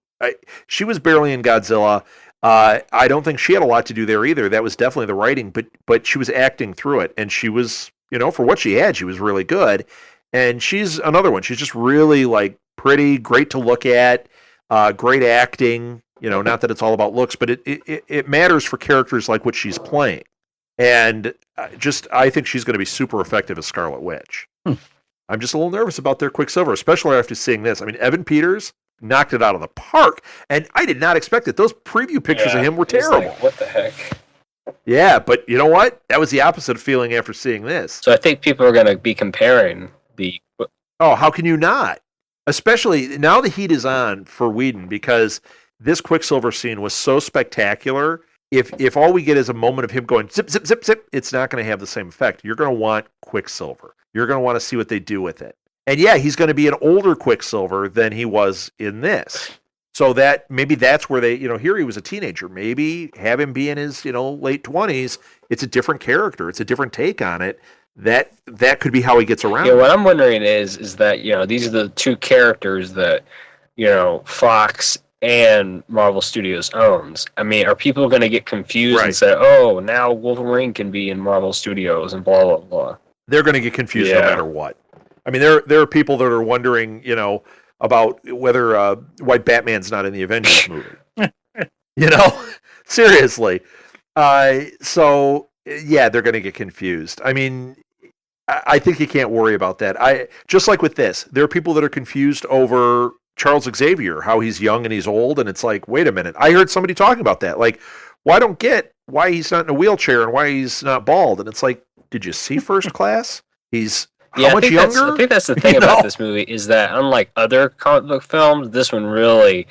was barely in Godzilla. I don't think she had a lot to do there either. That was definitely the writing, but she was acting through it, and she was, for what she had, she was really good. And she's another one. She's just really pretty, great to look at, great acting. Not that it's all about looks, but it matters for characters like what she's playing. And I think she's going to be super effective as Scarlet Witch. I'm just a little nervous about their Quicksilver, especially after seeing this. I mean, Evan Peters knocked it out of the park, and I did not expect it. Those preview pictures of him were terrible. Like, what the heck? Yeah, but you know what? That was the opposite feeling after seeing this. So I think people are going to be comparing the... Oh, how can you not? Especially now the heat is on for Whedon, because this Quicksilver scene was so spectacular. If all we get is a moment of him going zip, zip, zip, zip, it's not going to have the same effect. You're going to want Quicksilver. You're going to want to see what they do with it. And yeah, he's going to be an older Quicksilver than he was in this. So that maybe that's where they, here he was a teenager. Maybe have him be in his, late 20s. It's a different character. It's a different take on it. That could be how he gets around. Yeah, what I'm wondering is that, these are the two characters that, Fox and Marvel Studios owns. I mean, are people going to get confused and say, oh, now Wolverine can be in Marvel Studios and blah, blah, blah? They're going to get confused no matter what. I mean, there are people that are wondering, about whether why Batman's not in the Avengers movie. Seriously. So yeah, they're going to get confused. I mean, I think you can't worry about that. Just like with this, there are people that are confused over Charles Xavier, how he's young and he's old, and it's like, wait a minute. I heard somebody talking about that. Like, well, I don't get why he's not in a wheelchair and why he's not bald. And it's like, did you see First Class? He's Yeah, how much younger? I think that's the thing about this movie is that unlike other comic book films, this one really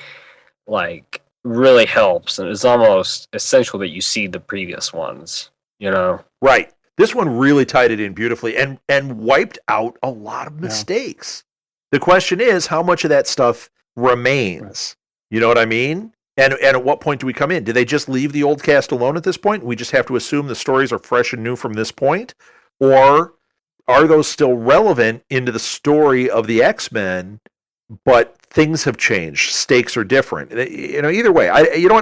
really helps, and it's almost essential that you see the previous ones. You know, Right. This one really tied it in beautifully and wiped out a lot of mistakes. The question is, how much of that stuff remains? You know what I mean? And at what point do we come in? Do they just leave the old cast alone at this point? We just have to assume the stories are fresh and new from this point? Or are those still relevant into the story of the X-Men, but things have changed, stakes are different? You know, either way,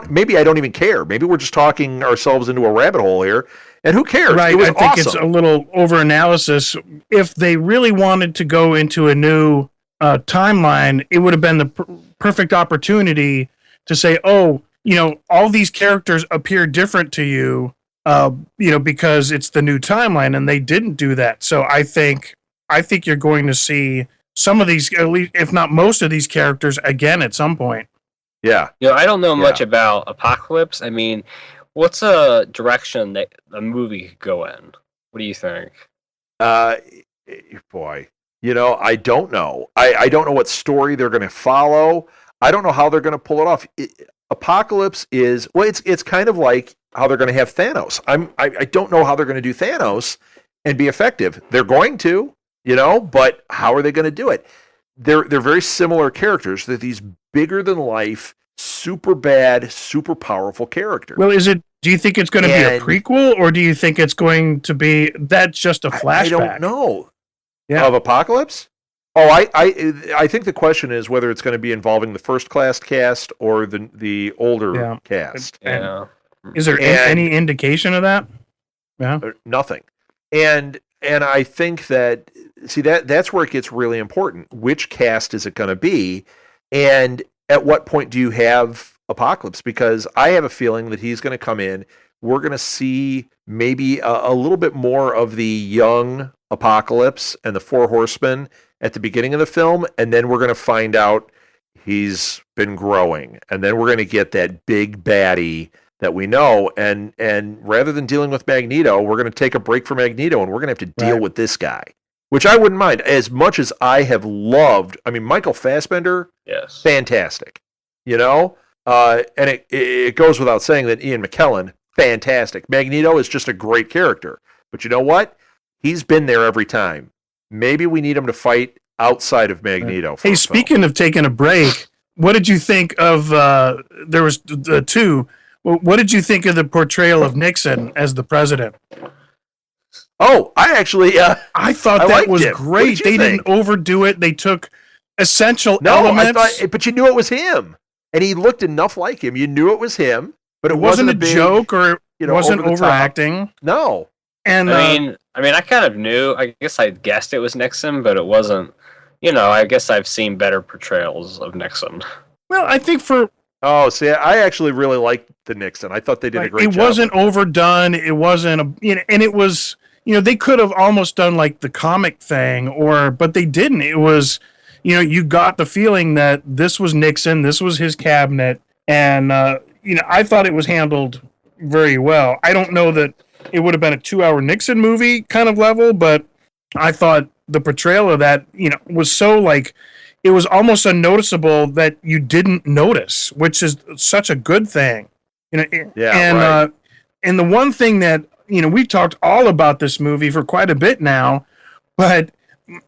maybe I don't even care. Maybe we're just talking ourselves into a rabbit hole here, and who cares? Right, It was I think awesome. it's a little over-analysis. If they really wanted to go into a new timeline, it would have been the perfect opportunity to say, oh, all these characters appear different to you, because it's the new timeline, and they didn't do that. So I think you're going to see some of these, at least, if not most of these characters again at some point. Yeah. I don't know much about Apocalypse. I mean, what's a direction that a movie could go in? What do you think? Boy, I don't know. I don't know what story they're going to follow. I don't know how they're going to pull it off. Apocalypse is, well, it's kind of like how they're going to have Thanos. I don't know how they're going to do Thanos and be effective. They're going to, but how are they going to do it? They're very similar characters. They're these bigger than life, super bad, super powerful characters. Well, do you think it's going to be a prequel, or do you think it's going to be that's just a flashback? I don't know. Of Apocalypse? Oh, I think the question is whether it's going to be involving the first class cast or the older cast. Is there any indication of that? Yeah. Nothing. And I think that's where it gets really important. Which cast is it going to be? And at what point do you have Apocalypse? Because I have a feeling that he's going to come in. We're going to see maybe a little bit more of the young Apocalypse and the Four Horsemen at the beginning of the film, and then we're going to find out he's been growing, and then we're going to get that big baddie that we know, and rather than dealing with Magneto, we're going to take a break from Magneto, and we're going to have to deal with this guy, which I wouldn't mind. As much as I have loved, Michael Fassbender, yes, fantastic, and it goes without saying that Ian McKellen, fantastic. Magneto is just a great character, but you know what? He's been there every time. Maybe we need him to fight outside of Magneto. Hey, speaking of taking a break, what did you think of? There was the two. What did you think of the portrayal of Nixon as the president? Oh, I thought that was great. They didn't overdo it. They took essential elements. But you knew it was him, and he looked enough like him. You knew it was him, but it wasn't a big joke, or it wasn't overacting. No. And I kind of knew. I guess I guessed it was Nixon, but it wasn't. I guess I've seen better portrayals of Nixon. Well, I think I actually really liked the Nixon. I thought they did a great job. It wasn't overdone. It wasn't and it was. They could have almost done like the comic thing, but they didn't. It was, you got the feeling that this was Nixon. This was his cabinet, and I thought it was handled very well. I don't know that it would have been a 2-hour Nixon movie kind of level, but I thought the portrayal of that, was so it was almost unnoticeable that you didn't notice, which is such a good thing. And the one thing that, we've talked all about this movie for quite a bit now, but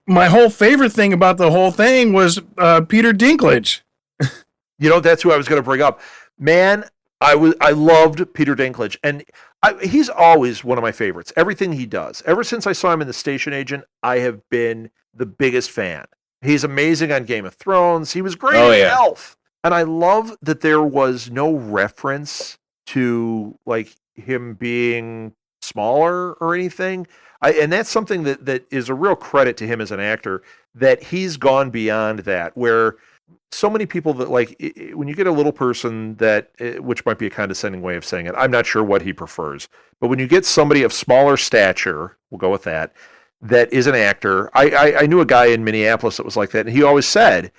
my whole favorite thing about the whole thing was Peter Dinklage. That's who I was going to bring up. Man, I loved Peter Dinklage, and he's always one of my favorites. Everything he does. Ever since I saw him in The Station Agent, I have been the biggest fan. He's amazing on Game of Thrones. He was great in Elf. And I love that there was no reference to him being smaller or anything. And that's something that is a real credit to him as an actor, that he's gone beyond that, where so many people that when you get a little person that, which might be a condescending way of saying it, I'm not sure what he prefers, but when you get somebody of smaller stature, we'll go with that is an actor. I knew a guy in Minneapolis that was like that, and he always said,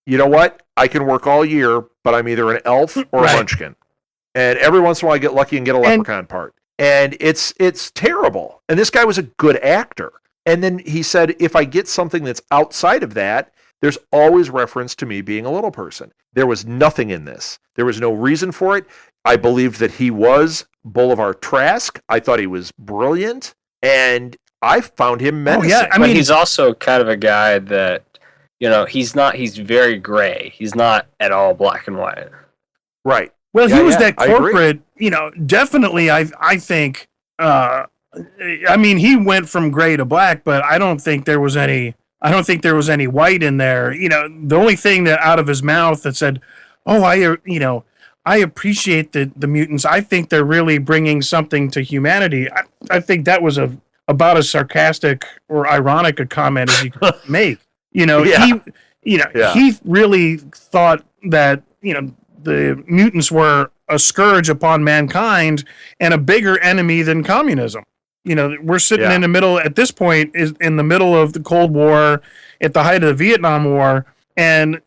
you know what, I can work all year, but I'm either an elf or a munchkin, and every once in a while I get lucky and get a leprechaun part, and it's terrible. And this guy was a good actor. And then he said, if I get something that's outside of that, there's always reference to me being a little person. There was nothing in this. There was no reason for it. I believed that he was Boulevard Trask. I thought he was brilliant, and I found him menacing. Oh, yeah. But he's also kind of a guy that, he's very gray. He's not at all black and white. Right. Well, he was that corporate, definitely, I think, he went from gray to black, but I don't think there was any white in there. The only thing that out of his mouth that said, "Oh, I appreciate the mutants. I think they're really bringing something to humanity." I think that was about as sarcastic or ironic a comment as you could make. He really thought that, the mutants were a scourge upon mankind and a bigger enemy than communism. We're sitting in the middle, at this point, is in the middle of the Cold War, at the height of the Vietnam War, and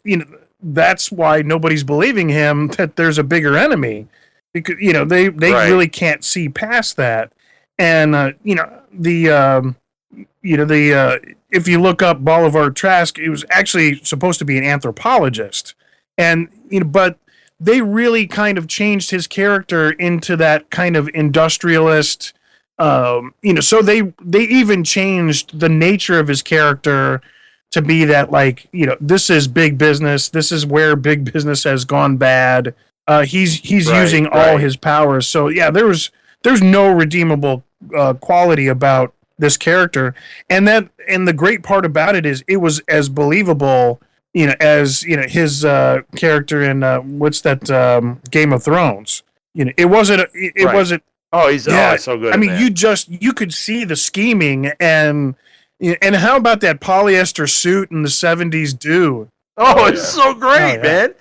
that's why nobody's believing him that there's a bigger enemy, because they really can't see past that. And if you look up Boulevard Trask, it was actually supposed to be an anthropologist, and but they really kind of changed his character into that kind of industrialist. So they even changed the nature of his character to be that, this is big business. This is where big business has gone bad. He's using all his powers. So yeah, there's no redeemable quality about this character, and the great part about it is it was as believable, as his character in what's that Game of Thrones. It wasn't. It wasn't. Oh, he's so good. I mean, you could see the scheming, and how about that polyester suit in the 70s do? Oh, it's so great, man.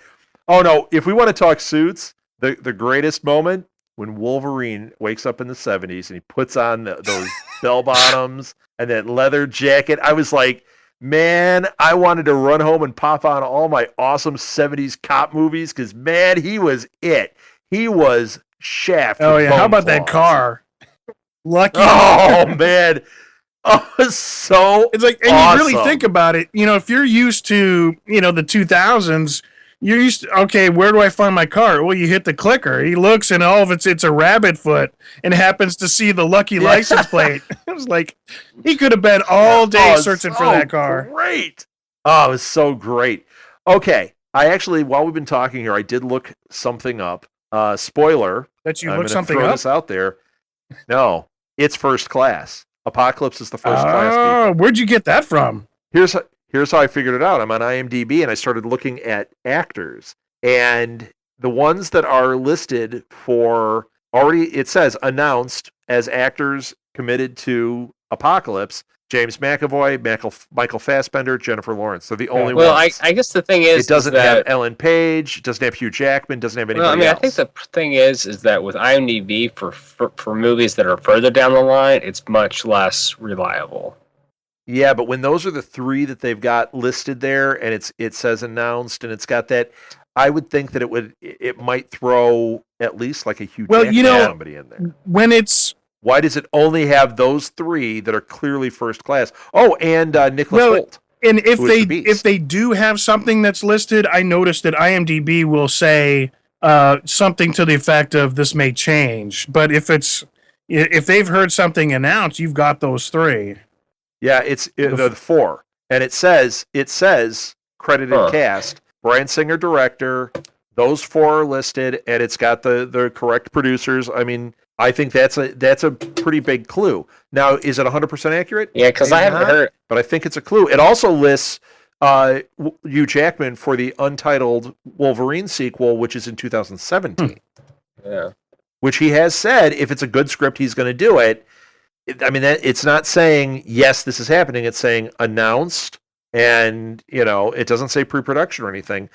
Oh no, if we want to talk suits, the greatest moment when Wolverine wakes up in the 70s and he puts on those bell bottoms and that leather jacket, I was like, man, I wanted to run home and pop on all my awesome 70s cop movies, because man, he was it. He was Shaft. Oh yeah, how about that car? Lucky. Oh man. Oh, it's so it's like, and awesome. You really think about it, if you're used to, the 2000s, you're used to, okay, where do I find my car? Well, you hit the clicker. He looks, and all of it's a rabbit foot, and happens to see the lucky license plate. It was like, he could have been all day searching for that car. Great. Oh, it was so great. Okay, I actually, while we've been talking here, I did look something up. Spoiler. That you look something throw up? This out there. No, it's First Class. Apocalypse is the First Class. Oh, where'd you get that from? Here's how I figured it out. I'm on IMDb, and I started looking at actors, and the ones that are listed for already, it says announced as actors committed to Apocalypse: James McAvoy, Michael Fassbender, Jennifer Lawrence. They're the only ones. Well, I guess the thing is, it doesn't have Ellen Page, it doesn't have Hugh Jackman, doesn't have anybody else. I think the thing is that with IMDb for movies that are further down the line, it's much less reliable. Yeah, but when those are the three that they've got listed there, and it says announced, and it's got that, I would think that it might throw at least like a Hugh Jackman somebody in there. When it's Why does it only have those three that are clearly First Class? Oh, and Nicholas Hoult. And if they do have something that's listed, I noticed that IMDb will say something to the effect of this may change. But if they've heard something announced, you've got those three. Yeah, it's the four, and it says credited cast: Bryan Singer, director. Those four are listed, and it's got the correct producers. I mean, I think that's a pretty big clue. Now, is it 100% accurate? Yeah, because I haven't heard. But I think it's a clue. It also lists Hugh Jackman for the untitled Wolverine sequel, which is in 2017. Yeah. Which he has said, if it's a good script, he's going to do it. I mean, it's not saying, yes, this is happening. It's saying announced, and, it doesn't say pre-production or anything.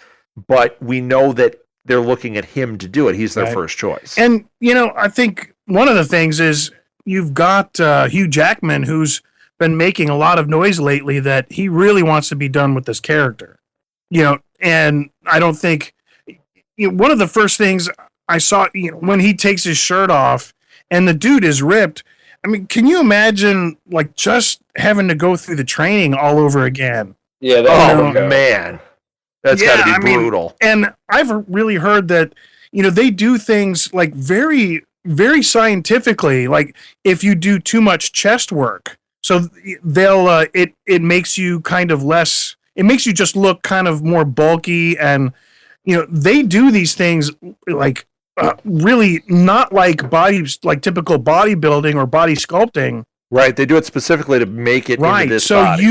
But we know that they're looking at him to do it. He's their first choice. And, I think one of the things is you've got Hugh Jackman, who's been making a lot of noise lately that he really wants to be done with this character. And I don't think... one of the first things I saw, when he takes his shirt off and the dude is ripped... I mean, can you imagine, just having to go through the training all over again. Yeah. Oh man, that's got to be brutal. And I've really heard that they do things like very, very scientifically. Like if you do too much chest work, so they'll it makes you kind of less. It makes you just look kind of more bulky, and they do these things like really not like typical bodybuilding or body sculpting. Right, they do it specifically to make it into this body.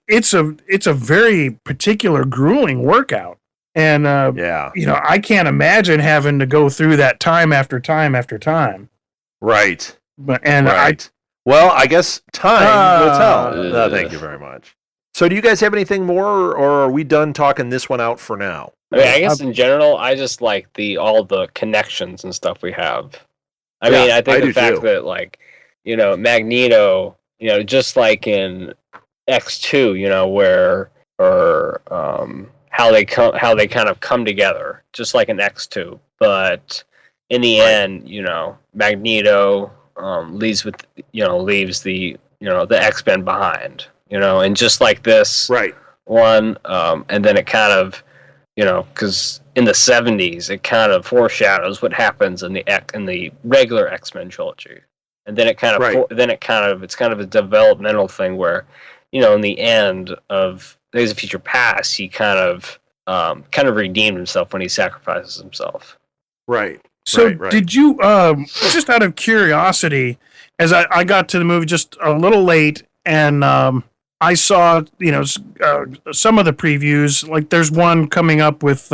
It's a very particular grueling workout, and I can't imagine having to go through that time after time after time. Right, right. I guess time will tell. Thank you very much. So, do you guys have anything more, or are we done talking this one out for now? I mean, I guess in general, I just like all the connections and stuff we have. I mean, I think the fact that Magneto, just like in X2, where how they kind of come together, just like in X2. But in the end, Magneto leaves the the X-Men behind. And just like this one, and then it kind of, because in the 70s, it kind of foreshadows what happens in the regular X-Men trilogy, and then it's kind of a developmental thing where, in the end of Days of Future Past, he kind of redeemed himself when he sacrifices himself. Right. So did you, just out of curiosity, as I got to the movie just a little late, and I saw, some of the previews. Like, there's one coming up with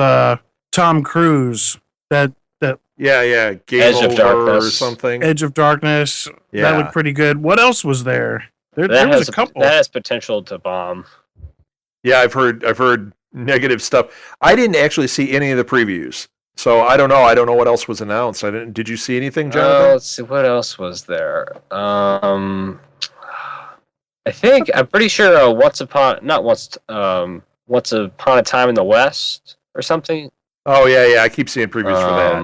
Tom Cruise that Game Edge of Darkness or something. Edge of Darkness. Yeah. That looked pretty good. What else was there? There was a couple. That has potential to bomb. Yeah, I've heard negative stuff. I didn't actually see any of the previews, so I don't know. I don't know what else was announced. Did you see anything, Jonathan? Let's see, what else was there? I'm pretty sure Once Upon a Time in the West or something. Oh yeah, I keep seeing previews for that.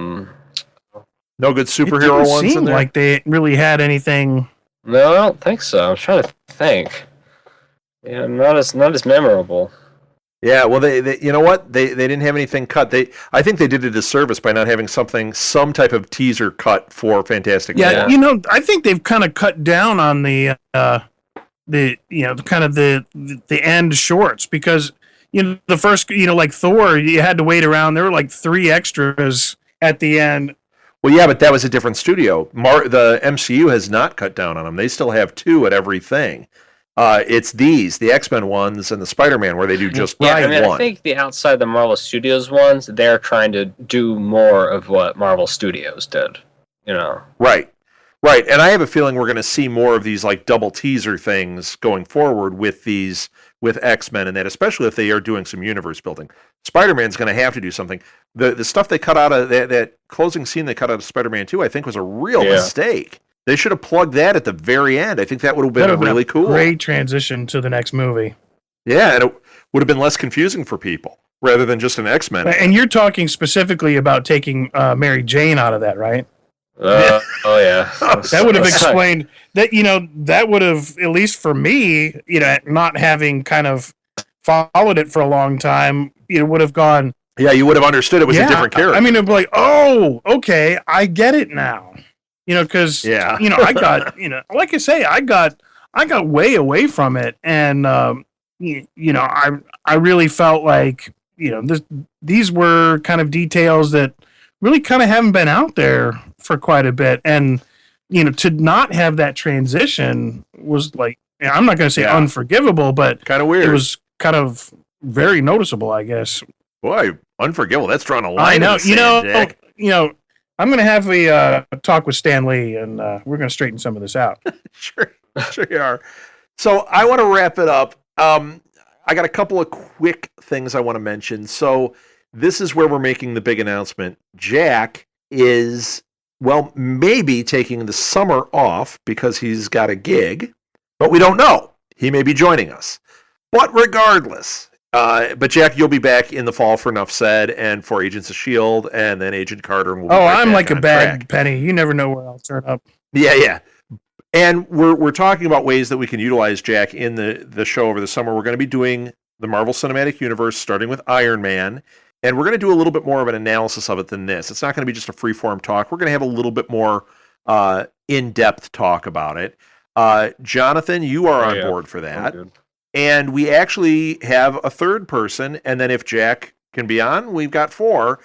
No good superhero ones in there. Like they really had anything. No, I don't think so. I'm trying to think. Yeah, not as memorable. Yeah, well, they you know what? They didn't have anything cut. I think they did a disservice by not having some type of teaser cut for Fantastic Four. Yeah, I think they've kind of cut down on the kind of the end shorts, because the first like Thor, you had to wait around. There were like 3 extras at the end. Well, yeah, but that was a different studio. The MCU has not cut down on them. They still have 2 at everything. It's the X-Men ones and the Spider-Man, where they do just one. I think the outside the Marvel Studios ones, they're trying to do more of what Marvel Studios did. Right. And I have a feeling we're going to see more of these like double teaser things going forward with X-Men, and that, especially if they are doing some universe building. Spider-Man's going to have to do something. The stuff they cut out of that closing scene they cut out of Spider-Man 2, I think, was a real mistake. They should have plugged that at the very end. I think that would have been really cool. Great transition to the next movie. Yeah, and it would have been less confusing for people rather than just an X-Men. And you're talking specifically about taking Mary Jane out of that, right? Oh yeah, that would have explained that. That would have, at least for me, not having kind of followed it for a long time, would have gone. Yeah, you would have understood it was a different character. I mean, it'd be like, oh, okay, I get it now. Because I got like I say, I got way away from it, and I really felt like these were kind of details that really kind of haven't been out there for quite a bit, and to not have that transition was like, I'm not going to say unforgivable, but kind of weird. It was kind of very noticeable, I guess. Boy, unforgivable. That's drawing a line. I know. Jack. I'm going to have a talk with Stan Lee, and we're going to straighten some of this out. Sure you are. So I want to wrap it up. I got a couple of quick things I want to mention. So this is where we're making the big announcement. Jack is, maybe taking the summer off because he's got a gig, but we don't know. He may be joining us. But regardless... but Jack, you'll be back in the fall for Enough Said and for Agents of S.H.I.E.L.D. and then Agent Carter. And I'm like a bag penny. You never know where I'll turn up. Yeah. And we're talking about ways that we can utilize Jack in the show over the summer. We're going to be doing the Marvel Cinematic Universe, starting with Iron Man. And we're going to do a little bit more of an analysis of it than this. It's not going to be just a free-form talk. We're going to have a little bit more in-depth talk about it. Jonathan, you are on board for that. And we actually have a third person. And then if Jack can be on, we've got 4.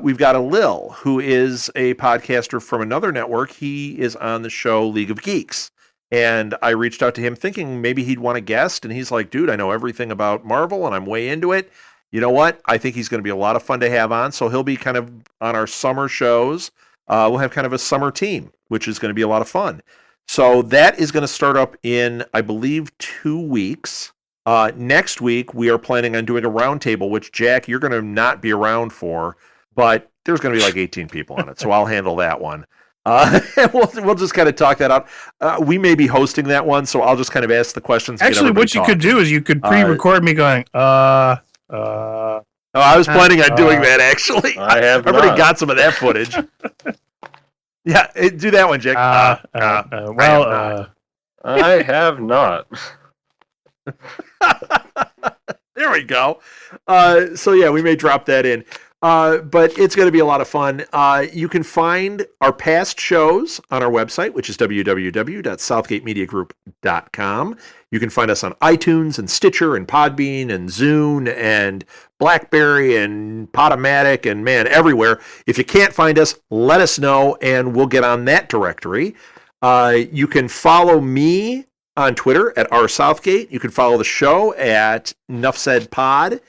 We've got a Lil, who is a podcaster from another network. He is on the show League of Geeks. And I reached out to him thinking maybe he'd want a guest. And he's like, dude, I know everything about Marvel and I'm way into it. You know what? I think he's going to be a lot of fun to have on. So he'll be kind of on our summer shows. We'll have kind of a summer team, which is going to be a lot of fun. So that is going to start up in, I believe, 2 weeks. Next week, we are planning on doing a roundtable, which, Jack, you're going to not be around for. But there's going to be like 18 people on it. So I'll handle that one. We'll just kind of talk that out. We may be hosting that one. So I'll just kind of ask the questions. Actually, what you could do is you could pre-record me going, I was planning on doing that, actually. I've already got some of that footage. Yeah, do that one, Jake. I have not. There we go. So, yeah, we may drop that in. But it's going to be a lot of fun. You can find our past shows on our website, which is www.southgatemediagroup.com. You can find us on iTunes and Stitcher and Podbean and Zune and BlackBerry and Podomatic and, man, everywhere. If you can't find us, let us know, and we'll get on that directory. You can follow me on Twitter at rsouthgate. You can follow the show at Nuff Said Pod.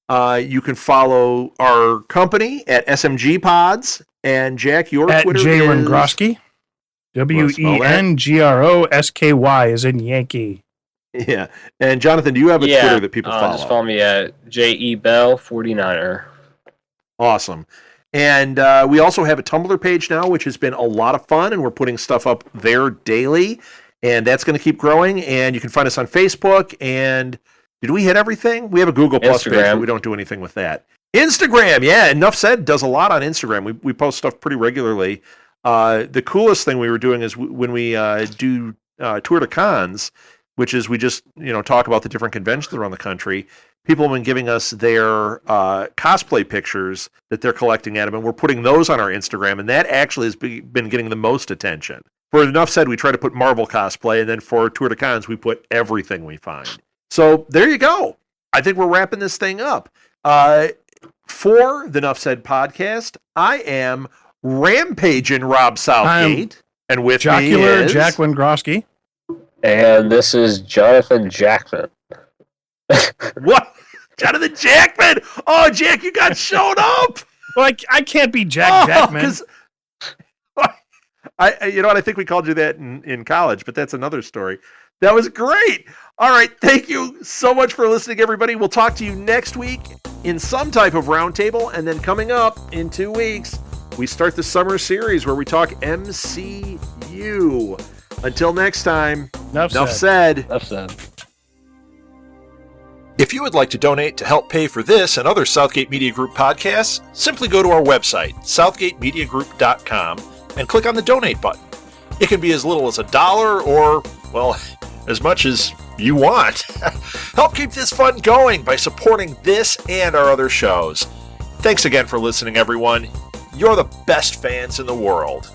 You can follow our company at SMG Pods. And, Jack, your at Twitter J. is... Wengroski. WENGROSKY is in Yankee. Yeah. And, Jonathan, do you have a Twitter that people follow? Just follow me at JEBell49er. Awesome. And we also have a Tumblr page now, which has been a lot of fun, and we're putting stuff up there daily. And that's going to keep growing. And you can find us on Facebook. And did we hit everything? We have a Google Plus page, but we don't do anything with that. Instagram, yeah. Enough Said does a lot on Instagram. We post stuff pretty regularly. The coolest thing we were doing is when we do tour de cons, which is we just talk about the different conventions around the country. People have been giving us their cosplay pictures that they're collecting at them, and we're putting those on our Instagram, and that actually has been getting the most attention. For Enough Said, we try to put Marvel cosplay, and then for tour de cons, we put everything we find. So there you go. I think we're wrapping this thing up. For the Nuff Said podcast, I am Rampaging Rob Southgate, and with Jocular me is Jack Wengroski. And this is Jonathan Jackman. What? Jonathan Jackman! Oh, Jack, you got shown up! Well, I can't be Jackman. You know what? I think we called you that in college, but that's another story. That was great. All right. Thank you so much for listening, everybody. We'll talk to you next week in some type of roundtable. And then coming up in 2 weeks, we start the summer series where we talk MCU. Until next time, enough said. Enough said. If you would like to donate to help pay for this and other Southgate Media Group podcasts, simply go to our website, southgatemediagroup.com, and click on the donate button. It can be as little as $1 or, well, as much as you want. Help keep this fun going by supporting this and our other shows. Thanks again for listening, everyone. You're the best fans in the world.